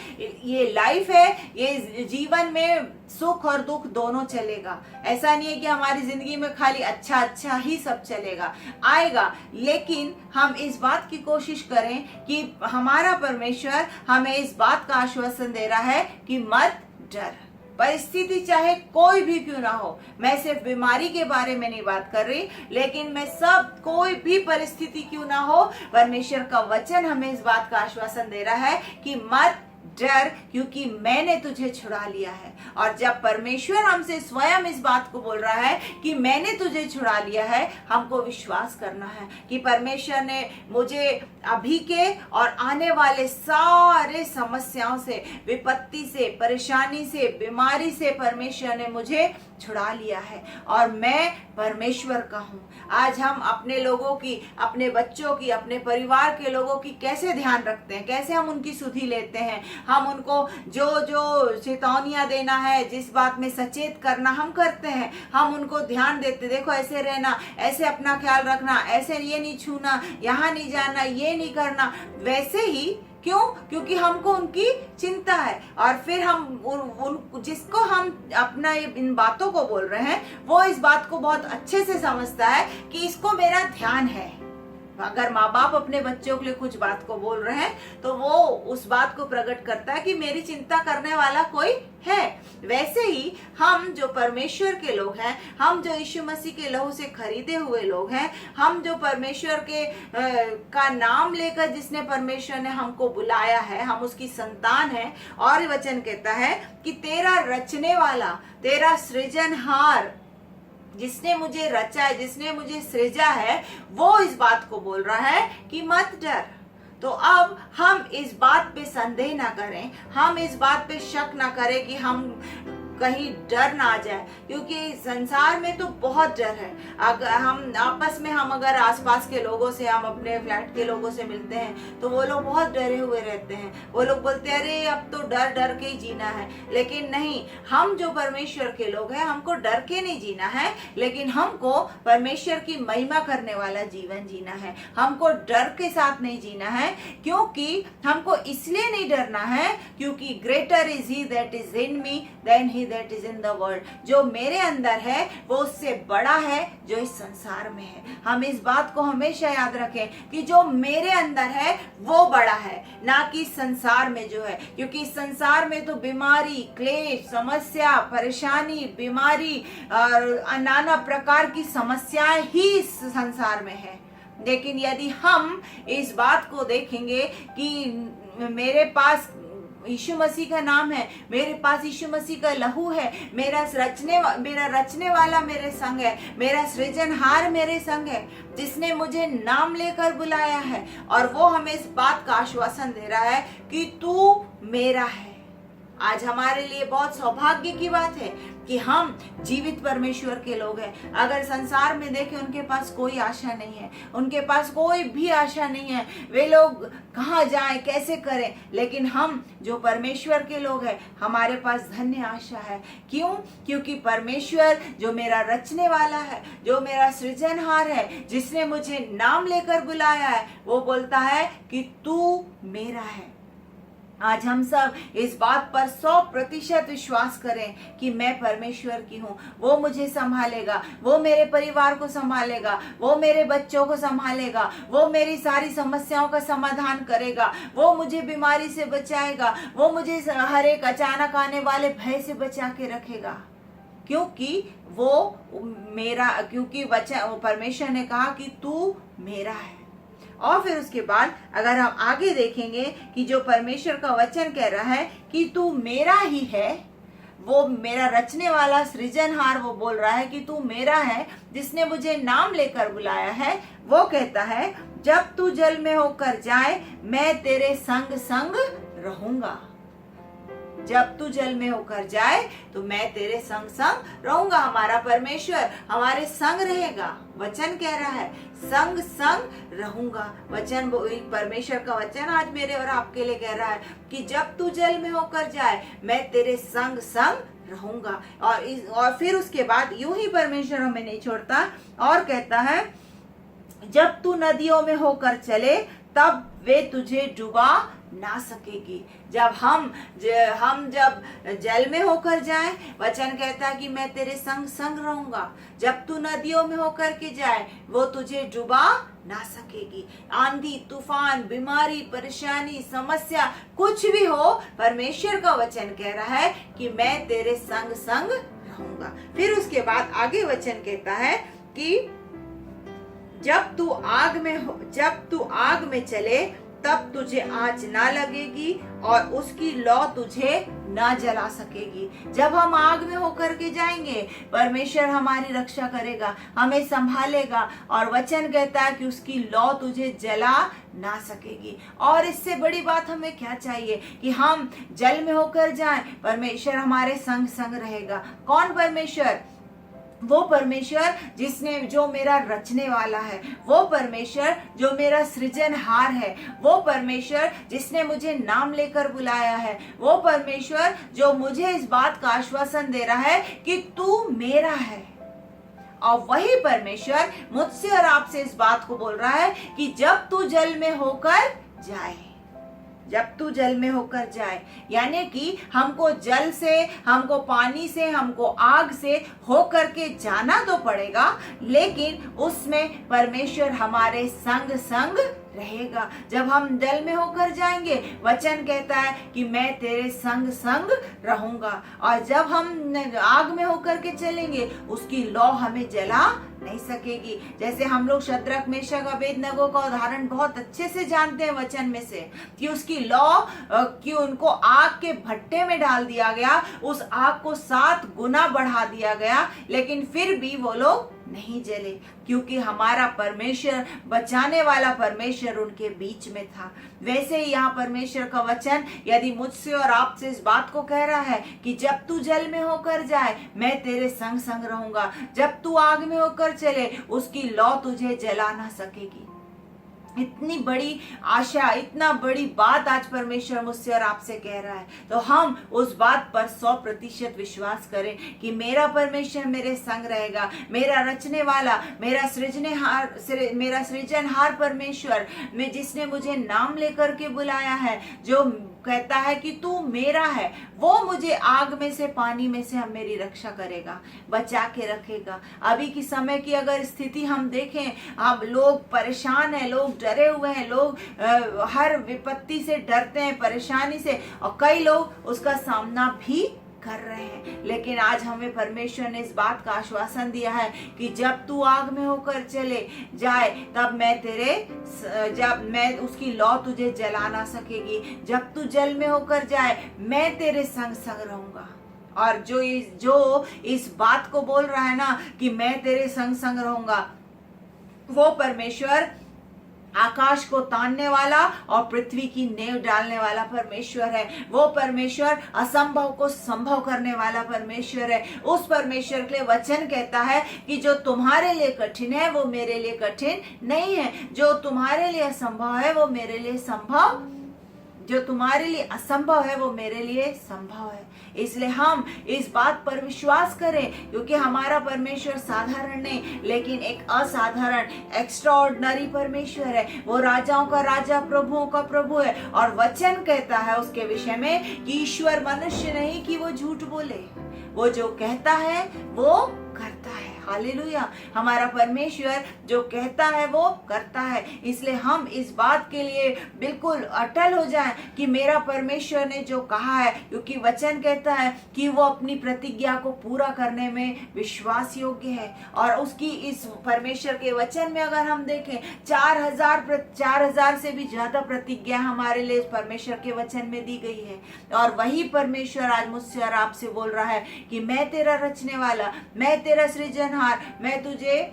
ये लाइफ है, ये जीवन में सुख और दुख दोनों चलेगा। ऐसा नहीं है कि हमारी जिंदगी में खाली अच्छा ही सब चलेगा, आएगा, लेकिन हम इस बात की कोशिश करें कि हमारा परमेश्वर हमें इस बात का आश्वासन दे रहा है कि मत डर। परिस्थिति चाहे कोई भी क्यों ना हो, मैं सिर्फ बीमारी के बारे में नहीं बात कर रही, लेकिन मैं सब कोई भी परिस्थिति क्यों ना हो, परमेश्वर का वचन हमें इस बात का आश्वासन दे रहा है कि मत डर, क्योंकि मैंने तुझे छुड़ा लिया है। और जब परमेश्वर हमसे स्वयं इस बात को बोल रहा है कि मैंने तुझे छुड़ा लिया है, हमको विश्वास करना है कि परमेश्वर ने मुझे अभी के और आने वाले सारे समस्याओं से, विपत्ति से, परेशानी से, बीमारी से परमेश्वर ने मुझे छुड़ा लिया है और मैं परमेश्वर का हूँ। आज हम अपने लोगों की, अपने बच्चों की, अपने परिवार के लोगों की कैसे ध्यान रखते हैं, कैसे हम उनकी सुधि लेते हैं। हम उनको जो जो चेतावनियां देना है, जिस बात में सचेत करना हम करते हैं, हम उनको ध्यान देते, देखो ऐसे रहना, ऐसे अपना ख्याल रखना, ऐसे ये नहीं छूना, यहाँ नहीं जाना, ये नहीं करना। वैसे ही क्यों? क्योंकि हमको उनकी चिंता है। और फिर हम उन जिसको हम अपना इन बातों को बोल रहे हैं, वो इस बात को बहुत अच्छे से समझता है कि इसको मेरा ध्यान है। अगर माँ बाप अपने बच्चों के लिए कुछ बात को बोल रहे हैं तो वो उस बात को प्रकट करता है कि मेरी चिंता करने वाला कोई है। वैसे ही हम जो परमेश्वर के लोग हैं, हम जो यीशु मसीह के लहू से खरीदे हुए लोग हैं, हम जो परमेश्वर के का नाम लेकर, जिसने परमेश्वर ने हमको बुलाया है, हम उसकी संतान है। और वचन कहता है कि तेरा रचने वाला, तेरा सृजनहार, जिसने मुझे रचा है, जिसने मुझे सृजा है, वो इस बात को बोल रहा है कि मत डर। तो अब हम इस बात पे संदेह ना करें, हम इस बात पे शक ना करें कि हम कहीं डर ना आ जाए, क्योंकि संसार में तो बहुत डर है। अगर हम आपस में, हम अगर आसपास के लोगों से, हम अपने फ्लैट के लोगों से मिलते हैं तो वो लोग बहुत डरे हुए रहते हैं। वो लोग बोलते हैं अरे अब तो डर डर के ही जीना है। लेकिन नहीं, हम जो परमेश्वर के लोग हैं, हमको डर के नहीं जीना है, लेकिन हमको परमेश्वर की महिमा करने वाला जीवन जीना है। हमको डर के साथ नहीं जीना है, क्योंकि हमको इसलिए नहीं डरना है क्योंकि greater is he that is in me than he that is in the world. जो मेरे अंदर है वो उससे बड़ा है जो इस संसार में है। हम इस बात को हमेशा याद रखें कि जो मेरे अंदर है वो बड़ा है, ना कि संसार में जो है। क्योंकि संसार में तो बीमारी, क्लेश, समस्या, परेशानी, बीमारी और नाना प्रकार की समस्याएं ही इस संसार में है। लेकिन यदि हम इस बात को देखेंगे कि मेरे पास यीशु मसीह का नाम है, मेरे पास यीशु मसीह का लहू है, मेरा रचने वाला मेरे संग है, मेरा सृजनहार मेरे संग है, जिसने मुझे नाम लेकर बुलाया है, और वो हमें इस बात का आश्वासन दे रहा है कि तू मेरा है। आज हमारे लिए बहुत सौभाग्य की बात है कि हम जीवित परमेश्वर के लोग हैं। अगर संसार में देखें, उनके पास कोई आशा नहीं है, उनके पास कोई भी आशा नहीं है, वे लोग कहाँ जाएं, कैसे करें। लेकिन हम जो परमेश्वर के लोग हैं, हमारे पास धन्य आशा है। क्यों? क्योंकि परमेश्वर जो मेरा रचने वाला है, जो मेरा सृजनहार है, जिसने मुझे नाम लेकर बुलाया है, वो बोलता है कि तू मेरा है। आज हम सब इस बात पर 100% विश्वास करें कि मैं परमेश्वर की हूँ। वो मुझे संभालेगा, वो मेरे परिवार को संभालेगा, वो मेरे बच्चों को संभालेगा, वो मेरी सारी समस्याओं का समाधान करेगा, वो मुझे बीमारी से बचाएगा, वो मुझे हर एक अचानक आने वाले भय से बचा के रखेगा। क्योंकि वो मेरा, क्योंकि परमेश्वर ने कहा कि तू मेरा है। और फिर उसके बाद अगर हम आगे देखेंगे कि जो परमेश्वर का वचन कह रहा है कि तू मेरा ही है, वो मेरा रचने वाला सृजनहार वो बोल रहा है कि तू मेरा है, जिसने मुझे नाम लेकर बुलाया है। वो कहता है जब तू जल में होकर जाए मैं तेरे संग संग रहूंगा। जब तू जल में होकर जाए तो मैं तेरे संग संग रहूंगा। हमारा परमेश्वर हमारे संग रहेगा। वचन कह रहा है संग संग रहूंगा। वचन, परमेश्वर का वचन आज मेरे और आपके लिए कह रहा है कि जब तू जल में होकर जाए मैं तेरे संग संग रहूंगा। और फिर उसके बाद यूं ही परमेश्वर हमें नहीं छोड़ता और कहता है जब तू नदियों में होकर चले तब वे तुझे डुबा ना सकेगी। जब हम जब जल में होकर जाएं, वचन कहता है कि मैं तेरे संग संग रहूंगा। जब तू नदियों में होकर के जाए वो तुझे डुबा ना सकेगी। आंधी, तूफान, बीमारी, परेशानी, समस्या कुछ भी हो, परमेश्वर का वचन कह रहा है कि मैं तेरे संग संग रहूंगा। फिर उसके बाद आगे वचन कहता है कि जब तू आग में चले तब तुझे आँच ना लगेगी और उसकी लौ तुझे ना जला सकेगी। जब हम आग में होकर के जाएंगे, परमेश्वर हमारी रक्षा करेगा, हमें संभालेगा, और वचन कहता है कि उसकी लौ तुझे जला ना सकेगी। और इससे बड़ी बात हमें क्या चाहिए कि हम जल में होकर जाएं, परमेश्वर हमारे संग संग रहेगा। कौन परमेश्वर? वो परमेश्वर जो मेरा रचने वाला है, वो परमेश्वर जो मेरा सृजनहार है, वो परमेश्वर जिसने मुझे नाम लेकर बुलाया है, वो परमेश्वर जो मुझे इस बात का आश्वासन दे रहा है कि तू मेरा है। और वही परमेश्वर मुझसे और आपसे इस बात को बोल रहा है कि जब तू जल में होकर जाए, जब तू जल में होकर जाए, यानी कि हमको जल से, हमको पानी से, हमको आग से होकर के जाना तो पड़ेगा, लेकिन उसमें परमेश्वर हमारे संग संग रहेगा। जब हम जल में होकर जाएंगे, वचन कहता है कि मैं तेरे संग संग रहूंगा। और जब हम आग में होकर के चलेंगे, उसकी लौ हमें जला नहीं सकेगी। जैसे हम लोग शद्रक मेशक अबेदनगो का उदाहरण बहुत अच्छे से जानते हैं वचन में से, कि उसकी लौ कि उनको आग के भट्टे में डाल दिया गया, उस आग को 7 गुना बढ़ा दिया गया, लेकिन फिर भी वो लोग नहीं जले, क्योंकि हमारा परमेश्वर, बचाने वाला परमेश्वर उनके बीच में था। वैसे ही यहाँ परमेश्वर का वचन यदि मुझसे और आपसे इस बात को कह रहा है कि जब तू जल में होकर जाए, मैं तेरे संग संग रहूंगा। जब तू आग में होकर चले, उसकी लौ तुझे जला ना सकेगी। इतनी बड़ी आशा, इतना बड़ी बात आज परमेश्वर मुझसे और आपसे कह रहा है, तो हम उस बात पर 100% विश्वास करें कि मेरा परमेश्वर मेरे संग रहेगा। मेरा रचने वाला, मेरा सृजनहार परमेश्वर, में जिसने मुझे नाम लेकर के बुलाया है, जो कहता है कि तू मेरा है, वो मुझे आग में से, पानी में से हम मेरी रक्षा करेगा, बचा के रखेगा। अभी की समय की अगर स्थिति हम देखें, अब लोग परेशान हैं, लोग डरे हुए हैं, लोग हर विपत्ति से डरते हैं, परेशानी से, और कई लोग उसका सामना भी कर रहे हैं। लेकिन आज हमें परमेश्वर ने इस बात का आश्वासन दिया है कि जब तू आग में होकर चले जाए, तब मैं उसकी लौ तुझे जला ना सकेगी। जब तू जल में होकर जाए, मैं तेरे संग संग रहूंगा। और जो इस बात को बोल रहा है ना कि मैं तेरे संग संग रहूंगा, वो परमेश्वर आकाश को तानने वाला और पृथ्वी की नींव डालने वाला परमेश्वर है। वो परमेश्वर असंभव को संभव करने वाला परमेश्वर है। उस परमेश्वर के लिए वचन कहता है कि जो तुम्हारे लिए कठिन है, वो मेरे लिए कठिन नहीं है। जो तुम्हारे लिए असंभव है, वो मेरे लिए संभव, जो तुम्हारे लिए असंभव है, वो मेरे लिए संभव है। इसलिए हम इस बात पर विश्वास करें, क्योंकि हमारा परमेश्वर साधारण नहीं, लेकिन एक असाधारण, एक्स्ट्राऑर्डिनरी परमेश्वर है। वो राजाओं का राजा, प्रभुओं का प्रभु है। और वचन कहता है उसके विषय में कि ईश्वर मनुष्य नहीं कि वो झूठ बोले, वो जो कहता है वो करता है। हालेलुया। हमारा परमेश्वर जो कहता है वो करता है। इसलिए हम इस बात के लिए बिल्कुल अटल हो जाएं कि मेरा परमेश्वर ने जो कहा है, क्योंकि वचन कहता है कि वो अपनी प्रतिज्ञा को पूरा करने में विश्वास योग्य है। और उसकी इस परमेश्वर के वचन में अगर हम देखें, 4000 से भी ज्यादा प्रतिज्ञा हमारे लिए इस परमेश्वर के वचन में दी गई है। और वही परमेश्वर आज मुझसे और आपसे बोल रहा है कि मैं तेरा रचने वाला, मैं तेरा सृजनहार, मैं तुझे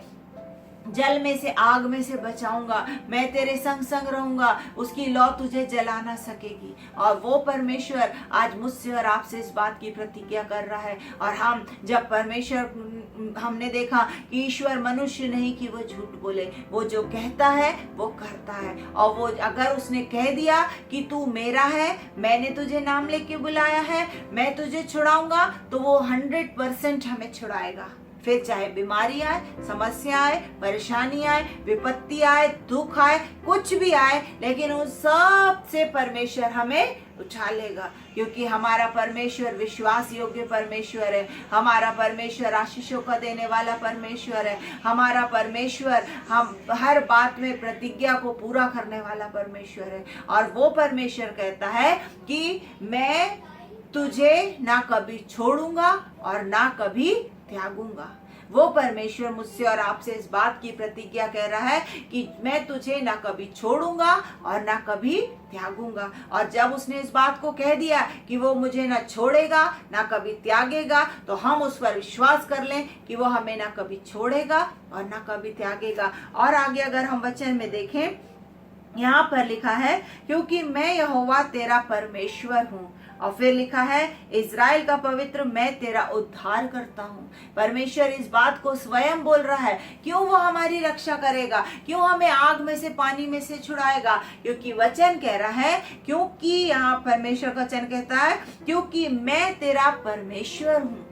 जल में से, आग में से बचाऊंगा, मैं तेरे संग संग रहूंगा, उसकी लौ तुझे जला ना सकेगी। और वो परमेश्वर आज मुझसे और आपसे इस बात की प्रतिज्ञा कर रहा है। और हम जब परमेश्वर, हमने देखा कि ईश्वर मनुष्य नहीं कि वो झूठ बोले, वो जो कहता है वो करता है। और वो अगर उसने कह दिया कि तू मेरा है, मैंने तुझे नाम लेके बुलाया है, मैं तुझे छुड़ाऊंगा, तो वो 100% हमें छुड़ाएगा। फिर चाहे बीमारी आए, समस्या आए, परेशानी आए, विपत्ति आए, दुख आए, कुछ भी आए, लेकिन उन सब से परमेश्वर हमें उठा लेगा, क्योंकि हमारा परमेश्वर विश्वास योग्य परमेश्वर है। हमारा परमेश्वर आशीषों का देने वाला परमेश्वर है। हमारा परमेश्वर हम हर बात में प्रतिज्ञा को पूरा करने वाला परमेश्वर है। और वो परमेश्वर कहता है कि मैं तुझे ना कभी छोड़ूंगा और ना कभी त्यागूंगा। वो परमेश्वर मुझसे और आपसे इस बात की प्रतिज्ञा कह रहा है कि मैं तुझे ना कभी छोड़ूंगा और ना कभी त्यागूंगा। और जब उसने इस बात को कह दिया कि वो मुझे ना छोड़ेगा ना कभी त्यागेगा, तो हम उस पर विश्वास कर लें कि वो हमें ना कभी छोड़ेगा और ना कभी त्यागेगा। और आगे अगर हम वचन में देखें, यहाँ पर लिखा है क्योंकि मैं यहोवा तेरा परमेश्वर हूँ। और फिर लिखा है इज़राइल का पवित्र, मैं तेरा उद्धार करता हूँ। परमेश्वर इस बात को स्वयं बोल रहा है। क्यों वो हमारी रक्षा करेगा, क्यों हमें आग में से पानी में से छुड़ाएगा? क्योंकि वचन कह रहा है, क्योंकि यहाँ परमेश्वर का वचन कहता है क्योंकि मैं तेरा परमेश्वर हूँ।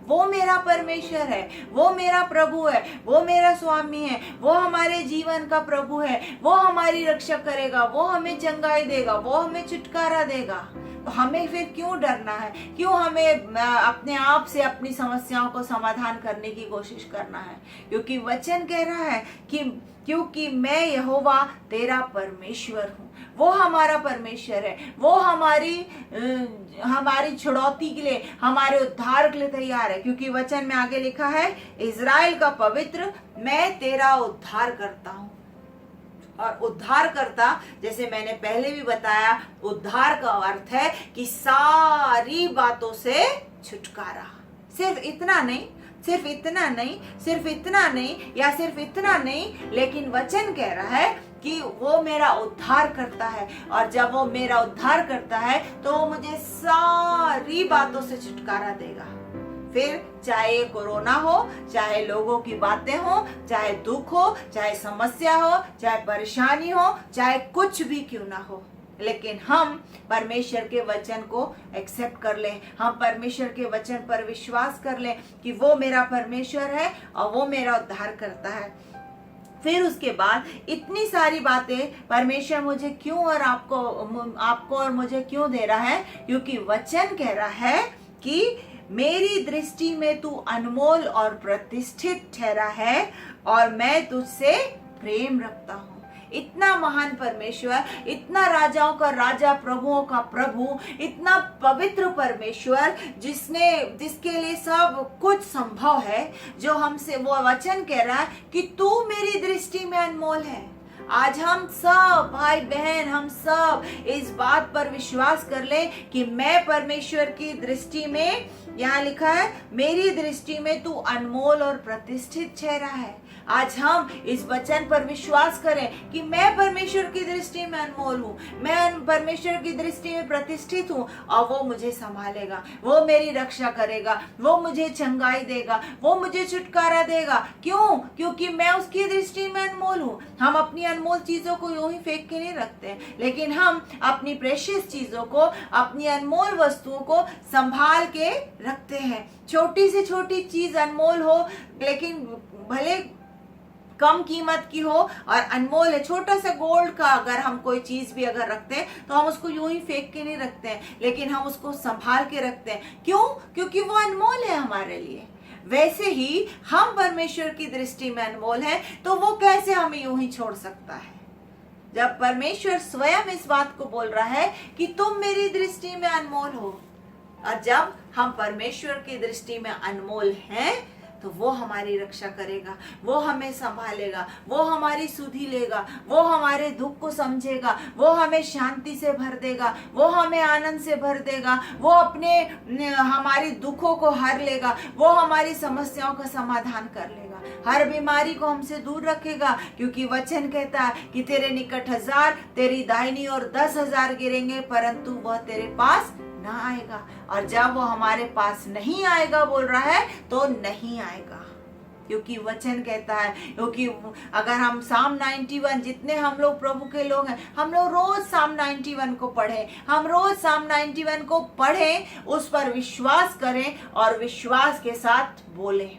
वो मेरा परमेश्वर है, वो मेरा प्रभु है, वो मेरा स्वामी है, वो हमारे जीवन का प्रभु है, वो हमारी रक्षा करेगा, वो हमें चंगाई देगा, वो हमें छुटकारा देगा। तो हमें फिर क्यों डरना है, क्यों हमें अपने आप से अपनी समस्याओं को समाधान करने की कोशिश करना है? क्योंकि वचन कह रहा है कि क्योंकि मैं यहोवा तेरा परमेश्वर हूँ। वो हमारा परमेश्वर है, वो हमारी छुड़ौती के लिए, हमारे उद्धार के लिए तैयार है। क्योंकि वचन में आगे लिखा है इज़राइल का पवित्र, मैं तेरा उद्धार करता हूँ। और उद्धार करता, जैसे मैंने पहले भी बताया, उद्धार का अर्थ है कि सारी बातों से छुटकारा। सिर्फ इतना नहीं, सिर्फ इतना नहीं, सिर्फ इतना नहीं, या सिर्फ इतना नहीं, लेकिन वचन कह रहा है कि वो मेरा उद्धार करता है। और जब वो मेरा उद्धार करता है तो वो मुझे सारी बातों से छुटकारा देगा। फिर चाहे कोरोना हो, चाहे लोगों की बातें हो, चाहे दुख हो, चाहे समस्या हो, चाहे परेशानी हो, चाहे कुछ भी क्यों ना हो, लेकिन हम परमेश्वर के वचन को एक्सेप्ट कर लें, हम परमेश्वर के वचन पर विश्वास कर लें कि वो मेरा परमेश्वर है और वो मेरा उद्धार करता है। फिर उसके बाद इतनी सारी बातें परमेश्वर मुझे क्यों और आपको और मुझे क्यों दे रहा है? क्योंकि वचन कह रहा है कि मेरी दृष्टि में तू अनमोल और प्रतिष्ठित ठहरा है और मैं तुझसे प्रेम रखता हूँ। इतना महान परमेश्वर, इतना राजाओं का राजा, प्रभुओं का प्रभु, इतना पवित्र परमेश्वर जिसके लिए सब कुछ संभव है, जो हमसे वो वचन कह रहा है कि तू मेरी दृष्टि में अनमोल है। आज हम सब भाई बहन, हम सब इस बात पर विश्वास कर ले कि मैं परमेश्वर की दृष्टि में, यहाँ लिखा है मेरी दृष्टि में तू अनमोल और प्रतिष्ठित ठहरा है। आज हम इस वचन पर विश्वास करें कि मैं परमेश्वर की दृष्टि में अनमोल हूँ, मैं परमेश्वर की दृष्टि में प्रतिष्ठित हूँ और वो मुझे संभालेगा, वो मेरी रक्षा करेगा, वो मुझे चंगाई देगा, वो मुझे छुटकारा देगा। क्यों? क्योंकि मैं उसकी दृष्टि में अनमोल हूँ। हम अपनी अनमोल चीजों को यूं ही फेंक के नहीं रखते, लेकिन हम अपनी प्रेशियस चीजों को, अपनी अनमोल वस्तुओं को संभाल के रखते हैं। छोटी से छोटी चीज अनमोल हो, लेकिन भले कम कीमत की हो और अनमोल है। छोटा सा गोल्ड का अगर हम कोई चीज भी अगर रखते हैं तो हम उसको यूं ही फेंक के नहीं रखते हैं, लेकिन हम उसको संभाल के रखते हैं। क्यों? क्योंकि वो अनमोल है हमारे लिए। वैसे ही हम परमेश्वर की दृष्टि में अनमोल है, तो वो कैसे हमें यूं ही छोड़ सकता है? जब परमेश्वर स्वयं इस बात को बोल रहा है कि तुम मेरी दृष्टि में अनमोल हो, और जब हम परमेश्वर की दृष्टि में अनमोल हैं तो वो हमारी रक्षा करेगा, वो हमें संभालेगा, वो हमारी सुधि लेगा, वो हमारे दुख को समझेगा, वो हमें शांति से भर देगा, वो हमें आनंद से भर देगा, वो हमारी दुखों को हर लेगा, वो हमारी समस्याओं का समाधान कर लेगा, हर बीमारी को हमसे दूर रखेगा। क्योंकि वचन कहता है कि तेरे निकट 1000 तेरी दाहिनी और 10,000 गिरेंगे, परंतु वह तेरे पास ना आएगा। और जब वो हमारे पास नहीं आएगा बोल रहा है, तो नहीं आएगा। क्योंकि वचन कहता है, क्योंकि अगर हम साम 91, जितने हम लोग प्रभु के लोग हैं, हम लोग रोज साम 91 को पढ़ें, हम रोज साम 91 को पढ़ें, उस पर विश्वास करें और विश्वास के साथ बोलें।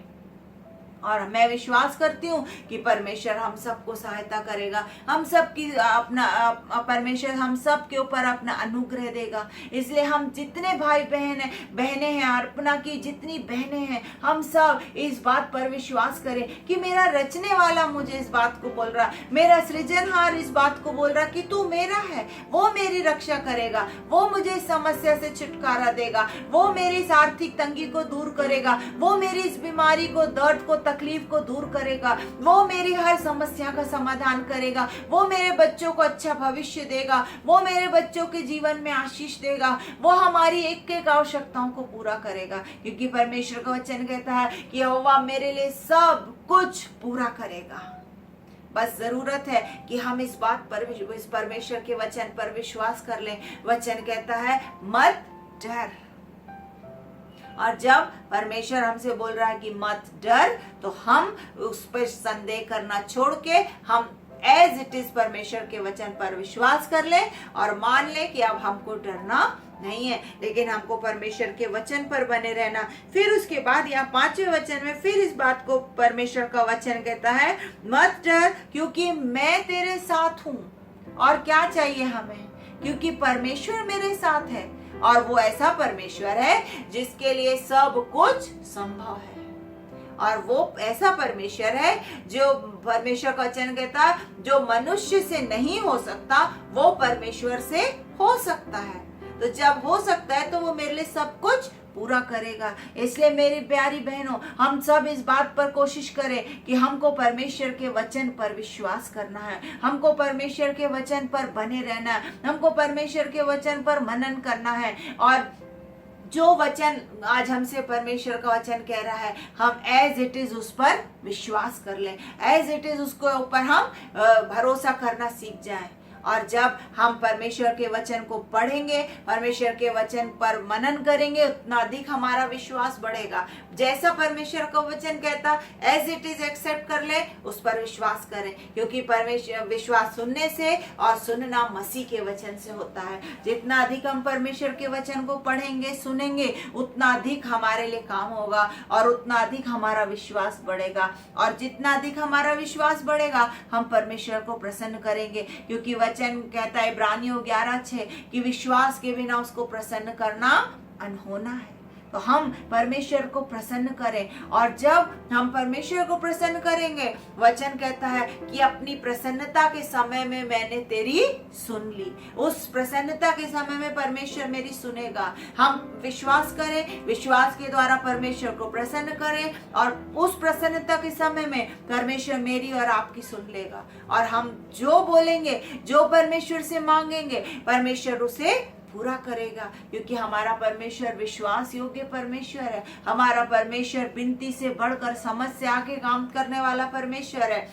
और मैं विश्वास करती हूँ कि परमेश्वर हम सबको सहायता करेगा, हम सब की परमेश्वर हम सब के ऊपर अपना अनुग्रह देगा। इसलिए हम जितने भाई बहनें हैं, अर्पणा की जितनी बहनें हैं, हम सब इस बात पर विश्वास करें कि मेरा रचने वाला मुझे इस बात को बोल रहा, मेरा सृजनहार इस बात को बोल रहा कि तू मेरा है, वो मेरी रक्षा करेगा, वो मुझे इस समस्या से छुटकारा देगा, वो मेरी इस आर्थिक तंगी को दूर करेगा, वो मेरी इस बीमारी को, दर्द को, तकलीफ को दूर करेगा, वो मेरी हर समस्या का समाधान करेगा, वो मेरे बच्चों को अच्छा भविष्य देगा, वो मेरे बच्चों के जीवन में आशीष देगा, वो हमारी एक एक आवश्यकताओं को पूरा करेगा, क्योंकि परमेश्वर का वचन कहता है कि यहोवा मेरे लिए सब कुछ पूरा करेगा। बस जरूरत है कि हम इस बात पर, इस परमेश्वर के वचन पर विश्वास कर लें। वचन कहता है मत डर, और जब परमेश्वर हमसे बोल रहा है कि मत डर, तो हम उस पर संदेह करना छोड़ के हम एज इट इज परमेश्वर के वचन पर विश्वास कर ले और मान ले कि अब हमको डरना नहीं है, लेकिन हमको परमेश्वर के वचन पर बने रहना। फिर उसके बाद यहाँ 5वें वचन में फिर इस बात को परमेश्वर का वचन कहता है मत डर, क्योंकि मैं तेरे साथ हूँ। और क्या चाहिए हमें? क्योंकि परमेश्वर मेरे साथ है, और वो ऐसा परमेश्वर है जिसके लिए सब कुछ संभव है, और वो ऐसा परमेश्वर है जो परमेश्वर का वचन कहता है जो मनुष्य से नहीं हो सकता वो परमेश्वर से हो सकता है। तो जब हो सकता है तो वो मेरे लिए सब कुछ पूरा करेगा। इसलिए मेरी प्यारी बहनों, हम सब इस बात पर कोशिश करें कि हमको परमेश्वर के वचन पर विश्वास करना है, हमको परमेश्वर के वचन पर बने रहना है, हमको परमेश्वर के वचन पर मनन करना है। और जो वचन आज हमसे परमेश्वर का वचन कह रहा है, हम एज इट इज उस पर विश्वास कर लें, एज इट इज उसके ऊपर हम भरोसा करना सीख जाएं। और जब हम परमेश्वर के वचन को पढ़ेंगे, परमेश्वर के वचन पर मनन करेंगे, उतना अधिक हमारा विश्वास बढ़ेगा। जैसा परमेश्वर का वचन कहता एज इट इज एक्सेप्ट कर ले, उस पर विश्वास करें, क्योंकि परमेश्वर विश्वास सुनने से और सुनना मसीह के वचन से होता है। जितना अधिक हम परमेश्वर के वचन को पढ़ेंगे, सुनेंगे, उतना अधिक हमारे लिए काम होगा और उतना अधिक हमारा विश्वास बढ़ेगा। और जितना अधिक हमारा विश्वास बढ़ेगा, हम परमेश्वर को प्रसन्न करेंगे, क्योंकि वचन कहता है इब्रानियों 11:6 कि विश्वास के बिना उसको प्रसन्न करना अनहोना है। तो हम परमेश्वर को प्रसन्न करें, और जब हम परमेश्वर को प्रसन्न करेंगे, वचन कहता है कि अपनी प्रसन्नता के समय में मैंने तेरी सुन ली। उस प्रसन्नता के समय में परमेश्वर मेरी सुनेगा। हम विश्वास करें, विश्वास के द्वारा परमेश्वर को प्रसन्न करें, और उस प्रसन्नता के समय में परमेश्वर मेरी और आपकी सुन लेगा। और हम जो बोलेंगे, जो परमेश्वर से मांगेंगे, परमेश्वर उसे पूरा करेगा, क्योंकि हमारा परमेश्वर विश्वास योग्य परमेश्वर है। हमारा परमेश्वर विनती से बढ़कर समझ से आगे काम करने वाला परमेश्वर है।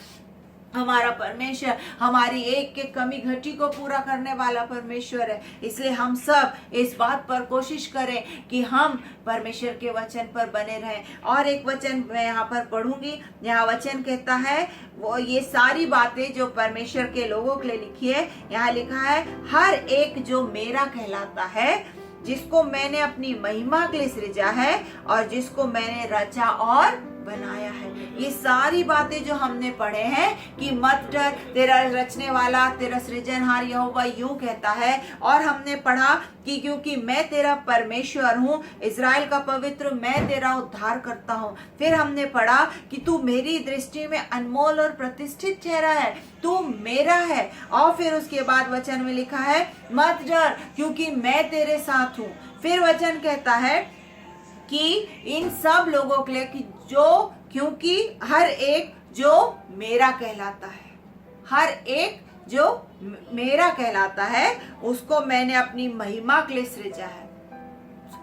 हमारा परमेश्वर हमारी एक एक कमी घटी को पूरा करने वाला परमेश्वर है। इसलिए हम सब इस बात पर कोशिश करें कि हम परमेश्वर के वचन पर बने रहें। और एक वचन मैं यहाँ पर पढ़ूंगी। यहाँ वचन कहता है, वो ये सारी बातें जो परमेश्वर के लोगों के लिए लिखी है, यहाँ लिखा है हर एक जो मेरा कहलाता है, जिसको मैंने अपनी महिमा के लिए सृजा है और जिसको मैंने रचा और बनाया है। ये सारी बातें जो हमने पढ़े हैं कि मत डर, तेरा रचने वाला, तेरा सृजनहार यहोवा यूं कहता है। और हमने पढ़ा कि क्योंकि मैं तेरा परमेश्वर हूँ, इजराइल का पवित्र, मैं तेरा उद्धार करता हूँ। फिर हमने पढ़ा कि तू मेरी दृष्टि में अनमोल और प्रतिष्ठित ठहरा है, तू मेरा है। और फिर उसके बाद वचन में लिखा है मत डर, क्योंकि मैं तेरे साथ हूँ। फिर वचन कहता है कि इन सब लोगों के लिए कि जो, क्योंकि हर एक जो मेरा कहलाता है, हर एक जो मेरा कहलाता है, उसको मैंने अपनी महिमा के लिए सृजा है।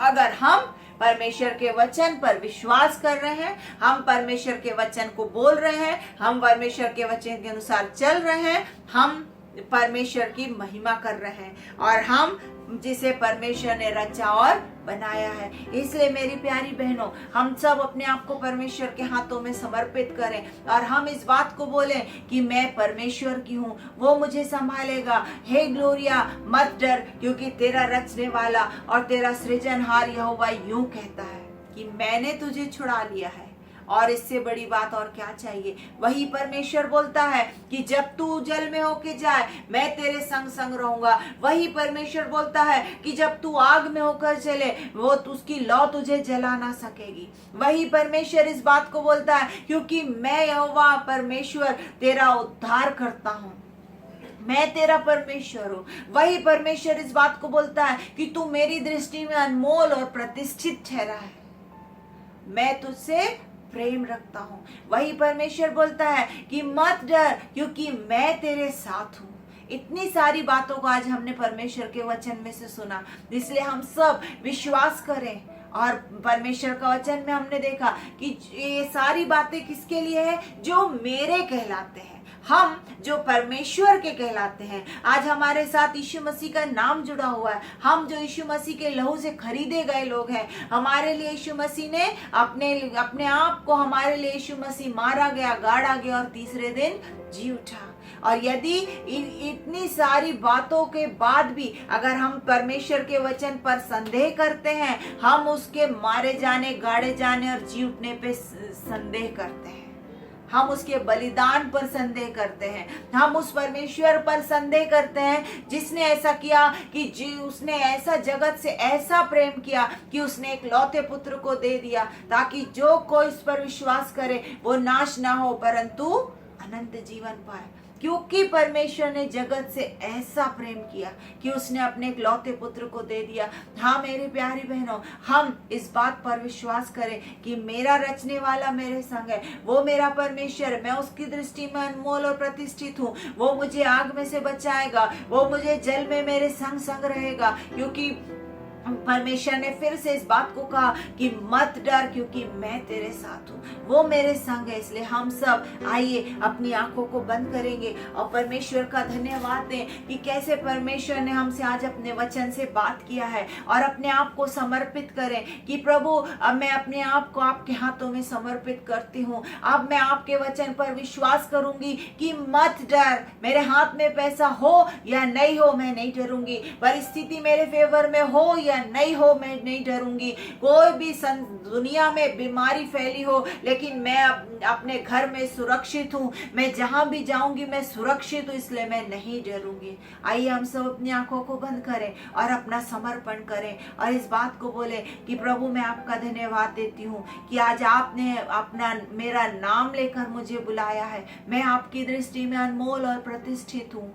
अगर हम परमेश्वर के वचन पर विश्वास कर रहे हैं, हम परमेश्वर के वचन को बोल रहे हैं, हम परमेश्वर के वचन के अनुसार चल रहे हैं, हम परमेश्वर की महिमा कर रहे हैं, और हम जिसे परमेश्वर ने रचा और बनाया है। इसलिए मेरी प्यारी बहनों, हम सब अपने आप को परमेश्वर के हाथों में समर्पित करें और हम इस बात को बोलें कि मैं परमेश्वर की हूँ, वो मुझे संभालेगा। हे ग्लोरिया, मत डर, क्योंकि तेरा रचने वाला और तेरा सृजनहार यहोवा यूं कहता है कि मैंने तुझे छुड़ा लिया है और इससे बड़ी बात और क्या चाहिए। वही परमेश्वर बोलता है कि जब तू जल में होके जाए मैं तेरे संग संग रहूंगा। वही परमेश्वर बोलता है कि जब तू आग में होकर चले वो उसकी लौ तुझे जला ना सकेगी। वही परमेश्वर इस बात को बोलता है क्योंकि मैं यहोवा परमेश्वर तेरा उद्धार करता हूं, मैं तेरा परमेश्वर हूँ। वही परमेश्वर इस बात को बोलता है कि तू मेरी दृष्टि में अनमोल और प्रतिष्ठित ठहरा है, मैं तुझसे प्रेम रखता हूँ। वही परमेश्वर बोलता है कि मत डर क्योंकि मैं तेरे साथ हूँ। इतनी सारी बातों को आज हमने परमेश्वर के वचन में से सुना, इसलिए हम सब विश्वास करें। और परमेश्वर का वचन में हमने देखा कि ये सारी बातें किसके लिए है, जो मेरे कहलाते हैं, हम जो परमेश्वर के कहलाते हैं। आज हमारे साथ यीशु मसीह का नाम जुड़ा हुआ है, हम जो यीशु मसीह के लहू से खरीदे गए लोग हैं। हमारे लिए यीशु मसीह ने अपने आप को, हमारे लिए यीशु मसीह मारा गया, गाड़ा गया और तीसरे दिन जी उठा। और यदि इतनी सारी बातों के बाद भी अगर हम परमेश्वर के वचन पर संदेह करते हैं, हम उसके मारे जाने, गाड़े जाने और जी उठने पे संदेह करते हैं, हम उसके बलिदान पर संदेह करते हैं, हम उस परमेश्वर पर संदेह करते हैं जिसने ऐसा किया कि उसने ऐसा जगत से ऐसा प्रेम किया कि उसने एक लौते पुत्र को दे दिया ताकि जो कोई इस पर विश्वास करे वो नाश ना हो परंतु अनंत जीवन पाए। क्योंकि परमेश्वर ने जगत से ऐसा प्रेम किया कि उसने अपने एक लौते पुत्र को दे दिया। हाँ मेरी प्यारी बहनों, हम इस बात पर विश्वास करें कि मेरा रचने वाला मेरे संग है, वो मेरा परमेश्वर है, मैं उसकी दृष्टि में अनमोल और प्रतिष्ठित हूँ। वो मुझे आग में से बचाएगा, वो मुझे जल में मेरे संग संग रहेगा। क्योंकि परमेश्वर ने फिर से इस बात को कहा कि मत डर क्योंकि मैं तेरे साथ हूँ, वो मेरे संग है। इसलिए हम सब आइए अपनी आंखों को बंद करेंगे और परमेश्वर का धन्यवाद दें कि कैसे परमेश्वर ने हमसे आज अपने वचन से बात किया है। और अपने आप को समर्पित करें कि प्रभु अब मैं अपने आप को आपके हाथों में समर्पित करती हूँ। अब मैं आपके वचन पर विश्वास करूंगी कि मत डर, मेरे हाथ में पैसा हो या नहीं हो मैं नहीं डरूंगी, परिस्थिति मेरे फेवर में हो या नहीं हो मैं नहीं डरूंगी, कोई भी दुनिया में बीमारी फैली हो लेकिन मैं अपने घर में सुरक्षित हूँ, मैं जहां भी जाऊंगी मैं सुरक्षित हूँ, इसलिए मैं नहीं डरूंगी। आइए हम सब अपनी आंखों को बंद करें और अपना समर्पण करें और इस बात को बोले कि प्रभु मैं आपका धन्यवाद देती हूँ कि आज आपने अपना मेरा नाम लेकर मुझे बुलाया है। मैं आपकी दृष्टि में अनमोल और प्रतिष्ठित हूँ,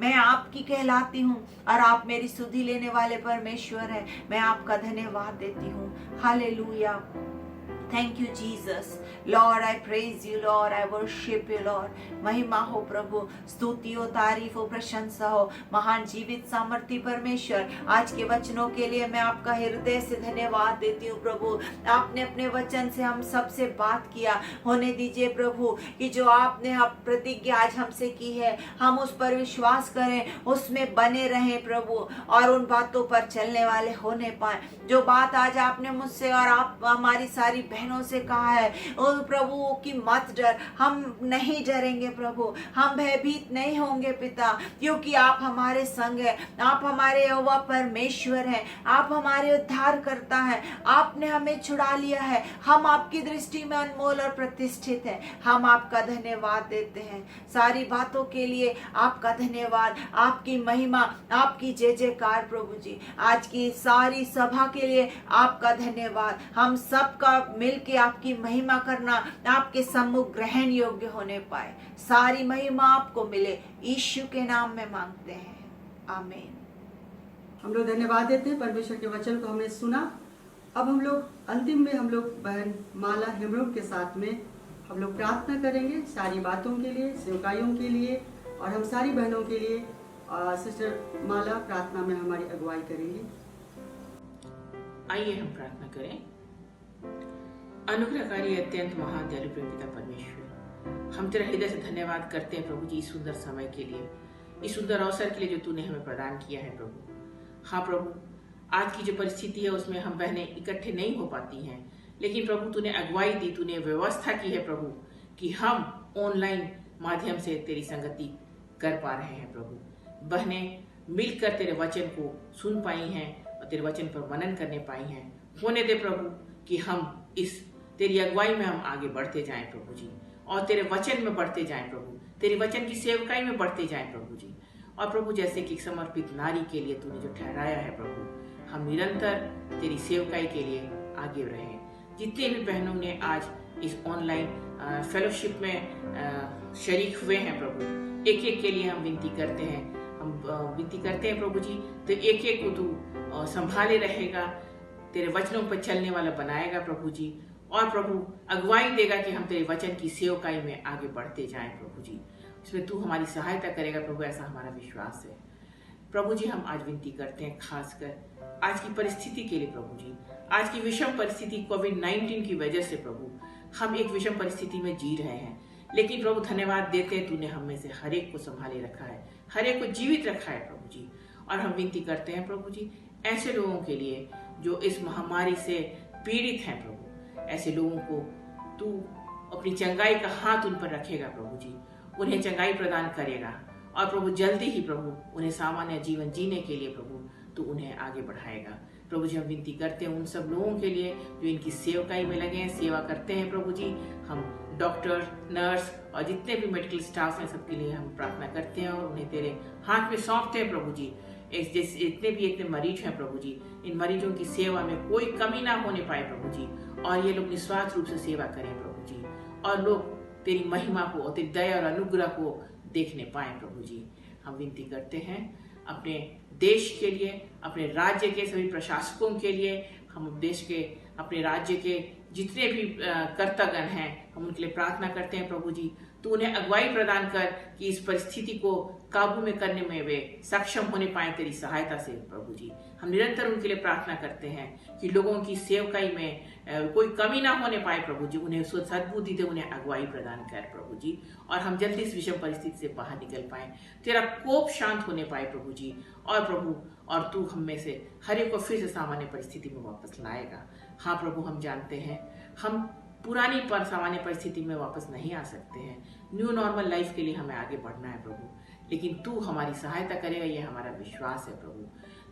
मैं आपकी कहलाती हूँ और आप मेरी सुधि लेने वाले परमेश्वर हैं। मैं आपका धन्यवाद देती हूँ। Hallelujah. Thank you, Jesus. Lord, I praise you, Lord. I worship you, Lord. महिमा हो प्रभु, स्तुति हो, तारीफ हो, प्रशंसा हो। महान जीवित सामर्थी परमेश्वर, आज के वचनों के लिए मैं आपका हृदय से धन्यवाद देती हूँ प्रभु। आपने अपने वचन से हम सबसे बात किया। होने दीजिए प्रभु कि जो आपने प्रतिज्ञा आज हमसे की है हम उस पर विश्वास करें, उसमें बने रहें प्रभु और उन बातों पर चलने वाले होने पाए। जो बात आज आपने मुझसे और आप हमारी सारी बहनों से कहा है ओ प्रभु कि मत डर, हम नहीं डरेंगे प्रभु, हम भयभीत नहीं होंगे पिता, क्योंकि आप हमारे संग है, आप हमारे यहोवा परमेश्वर हैं, आप हमारे उद्धार करता है, आपने हमें छुड़ा लिया है, हम आपकी दृष्टि में अनमोल और प्रतिष्ठित हैं। हम आपका धन्यवाद देते हैं सारी बातों के लिए, आपका धन्यवाद, आपकी महिमा, आपकी जय जयकार प्रभु जी। आज की सारी सभा के लिए आपका धन्यवाद। हम सबका मिलके आपकी महिमा करना, आपके सम्मुख ग्रहण योग्य होने पाए। सारी महिमा आपको मिले, यीशु के नाम में मांगते हैं, आमीन। हम लोग धन्यवाद देते हैं, परमेश्वर के वचन को हमने सुना। अब हम लोग अंतिम में हम लोग बहन माला हेमरोम के साथ में हम लोग प्रार्थना करेंगे सारी बातों के लिए, सेवकाइयों के लिए और हम सारी बहनों के लिए। सिस्टर माला प्रार्थना में हमारी अगुवाई करेंगी। आइए हम प्रार्थना करें। अनुग्रहकारी अत्यंत महान दयालु पिता परमेश्वर, हम तेरा हृदय से धन्यवाद करते हैं प्रभु जी इस सुंदर समय के लिए, इस सुंदर अवसर के लिए जो तूने हमें प्रदान किया है प्रभु। हाँ प्रभु, आज की जो परिस्थिति है उसमें हम बहनें इकट्ठे नहीं हो पाती हैं, लेकिन प्रभु तूने अगुवाई दी, तूने व्यवस्था की है प्रभु कि हम ऑनलाइन माध्यम से तेरी संगति कर पा रहे हैं प्रभु। बहनें मिलकर तेरे वचन को सुन पाई हैं और तेरे वचन पर मनन करने पाई हैं। होने दे प्रभु कि हम इस तेरी अगुवाई में हम आगे बढ़ते जाएं प्रभु जी, और तेरे वचन में बढ़ते जाएं प्रभु, तेरे वचन की सेवकाई में बढ़ते जाएं प्रभु जी। और प्रभु जैसे कि समर्पित नारी के लिए तूने जो ठहराया है प्रभु, हम निरंतर तेरी सेवकाई के लिए आगे रहें। जितने भी बहनों ने आज इस ऑनलाइन फेलोशिप में शरीक हुए हैं प्रभु, एक एक के लिए हम विनती करते हैं, विनती करते हैं प्रभु जी, तो एक एक को तू संभाले रहेगा, तेरे वचनों पर चलने वाला बनाएगा प्रभु जी, और प्रभु अगुवाई देगा कि हम तेरे वचन की सेवकाई में आगे बढ़ते जाएं प्रभु जी। इसमें तू हमारी सहायता करेगा प्रभु, ऐसा हमारा विश्वास है प्रभु जी। हम आज विनती करते हैं खासकर आज की परिस्थिति के लिए प्रभु जी, आज की विषम परिस्थिति कोविड-19 की वजह से प्रभु हम एक विषम परिस्थिति में जी रहे हैं, लेकिन प्रभु धन्यवाद देते हैं तूने हम में से हर एक को संभाले रखा है, हर एक को जीवित रखा है प्रभु जी। और हम विनती करते हैं प्रभु जी ऐसे लोगों के लिए जो इस महामारी से पीड़ित हैं प्रभु, ऐसे लोगों को तू अपनी चंगाई का हाथ उन पर रखेगा प्रभु जी, उन्हें चंगाई प्रदान करेगा, और प्रभु जल्दी ही प्रभु उन्हें सामान्य जीवन जीने के लिए प्रभु तू उन्हें आगे बढ़ाएगा प्रभु जी। हम विनती करते हैं उन सब लोगों के लिए जो इनकी सेवकाई में लगे हैं, सेवा करते हैं प्रभु जी। हम डॉक्टर, नर्स और जितने भी मेडिकल स्टाफ हैं सबके लिए हम प्रार्थना करते हैं और उन्हें तेरे हाथ में सौंपते हैं प्रभु जी। जितने भी इतने मरीज हैं प्रभु जी, इन मरीजों की सेवा में कोई कमी ना होने पाए प्रभु जी, और ये लोग निस्वार्थ रूप से सेवा करें प्रभु जी, और लोग तेरी महिमा को और तेरी दया और अनुग्रह को देखने पाए प्रभु जी। हम विनती करते हैं अपने देश के लिए, अपने राज्य के सभी प्रशासकों के लिए, हम देश के अपने राज्य के जितने भी कर्तागण हैं हम उनके लिए प्रार्थना करते हैं प्रभु जी। तू उन्हें अगुवाई प्रदान कर कि इस परिस्थिति को काबू में करने में वे सक्षम होने पाए तेरी सहायता से प्रभु जी। हम निरंतर उनके लिए प्रार्थना करते हैं कि लोगों की सेवकाई में कोई कमी ना होने पाए प्रभु जी, उन्हें सद्बुद्धि दे, उन्हें अगुवाई प्रदान कर प्रभु जी, और हम जल्दी इस विषम परिस्थिति से बाहर निकल पाए, तेरा कोप शांत होने पाए प्रभु जी, और प्रभु और तू हम में से हर एक को फिर से सामान्य परिस्थिति में वापस लाएगा। हाँ प्रभु, हम जानते हैं हम पुरानी पर सामान्य परिस्थिति में वापस नहीं आ सकते हैं, न्यू नॉर्मल लाइफ के लिए हमें आगे बढ़ना है प्रभु, लेकिन तू हमारी सहायता करेगा, ये हमारा विश्वास है प्रभु।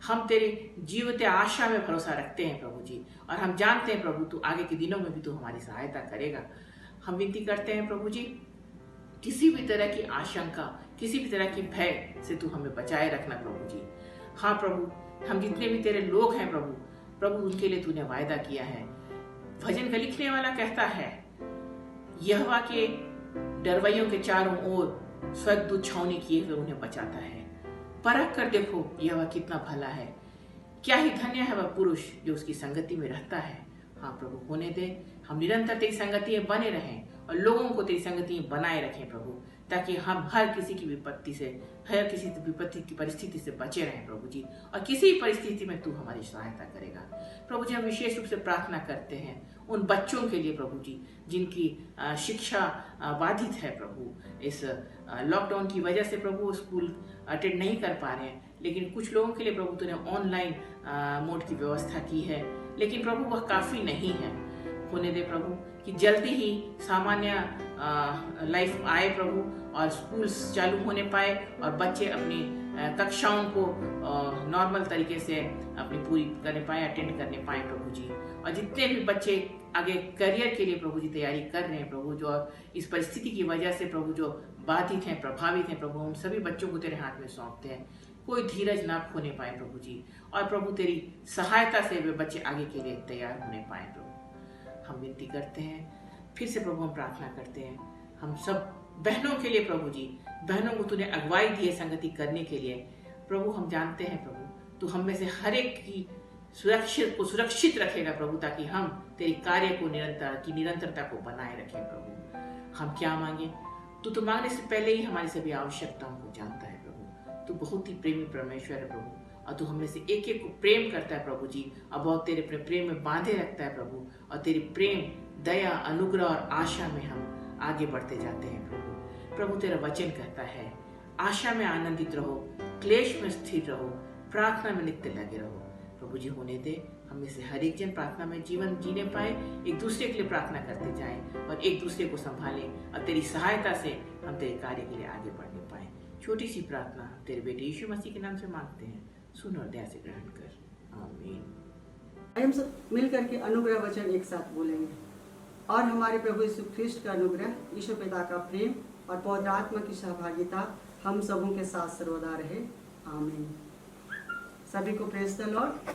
हम तेरे जीवित आशा में भरोसा रखते हैं प्रभु जी, और हम जानते हैं प्रभु तू आगे के दिनों में भी तू हमारी सहायता करेगा। हम विनती करते हैं प्रभु जी किसी भी तरह की आशंका, किसी भी तरह की भय से तू हमें बचाए रखना प्रभु जी। हाँ प्रभु, हम जितने भी तेरे लोग हैं प्रभु उनके लिए तूने वायदा किया है। भजन का लिखने वाला कहता है, यहोवा के डरवैयों के चारों ओर स्वर्गदूत छावनी किए हुए उन्हें बचाता है। परख कर देखो यहोवा कितना भला है, क्या ही धन्य है वह पुरुष जो उसकी संगति में रहता है। हाँ प्रभु, होने दे हम निरंतर तेरी संगति में बने रहें और लोगों को तेरी संगति में बनाए रखें प्रभु, ताकि हम हर किसी की विपत्ति से, हर किसी विपत्ति की परिस्थिति से बचे रहें प्रभु जी, और किसी परिस्थिति में तू हमारी सहायता करेगा प्रभु जी। हम विशेष रूप से प्रार्थना करते हैं उन बच्चों के लिए प्रभु जी जिनकी शिक्षा बाधित है प्रभु, इस लॉकडाउन की वजह से प्रभु स्कूल अटेंड नहीं कर पा रहे हैं, लेकिन कुछ लोगों के लिए प्रभु तूने ऑनलाइन मोड की व्यवस्था की है, लेकिन प्रभु वह काफ़ी नहीं है। होने दे प्रभु कि जल्दी ही सामान्य लाइफ आए प्रभु, और स्कूल चालू होने पाए और बच्चे अपनी कक्षाओं को नॉर्मल तरीके से अपनी पूरी करने पाए, अटेंड करने पाए प्रभु जी। और जितने भी बच्चे आगे करियर के लिए प्रभु जी तैयारी कर रहे हैं प्रभु, जो इस परिस्थिति की वजह से प्रभु जो बाधित हैं, प्रभावित हैं प्रभु, उन सभी बच्चों को तेरे हाथ में सौंपते हैं। कोई धीरज ना खोने पाए प्रभु जी, और प्रभु तेरी सहायता से वे बच्चे आगे के लिए तैयार होने पाए प्रभु। हम विनती करते हैं फिर से प्रभु, हम प्रार्थना करते हैं हम सब बहनों के लिए प्रभु जी, बहनों को तूने अगुवाई दी है संगति करने के लिए प्रभु। हम जानते हैं प्रभु तू हम में से हर एक की सुरक्षित रखेगा प्रभु, ताकि हम तेरे कार्य को निरंतरता को बनाए रखें प्रभु। हम क्या मांगे, तू तो मांगने से पहले ही हमारी सभी आवश्यकताओं को जानता है प्रभु। तू बहुत ही प्रेमी परमेश्वर है प्रभु, और तू हमें से एक एक को प्रेम करता है प्रभु जी, और बहुत तेरे प्रेम में बांधे रखता है प्रभु, और तेरी प्रेम, दया, अनुग्रह और आशा में हम आगे बढ़ते जाते हैं प्रभु। प्रभु तेरा वचन कहता है, आशा में आनंदित रहो, क्लेश में स्थिर रहो, प्रार्थना में नित्य लगे रहो प्रभु जी। होने दे हमें से हर एक जन प्रार्थना में जीवन जीने पाए, एक दूसरे के लिए प्रार्थना करते जाएं और एक दूसरे को संभालें, और तेरी सहायता से हम तेरे कार्य के लिए आगे बढ़ने पाए। छोटी सी प्रार्थना तेरे बेटे यीशु मसीह के नाम से मांगते हैं, सुन और दया से ग्रहण कर, आमीन। हम सब मिल करके अनुग्रह वचन एक साथ बोलेंगे। और हमारे प्रभु यीशु ख्रिस्ट का अनुग्रह, ईश्वर पिता का प्रेम और पवित्र आत्मा की सहभागिता हम सबों के साथ सर्वदा रहे। आमीन। सभी को प्रेज द लॉर्ड।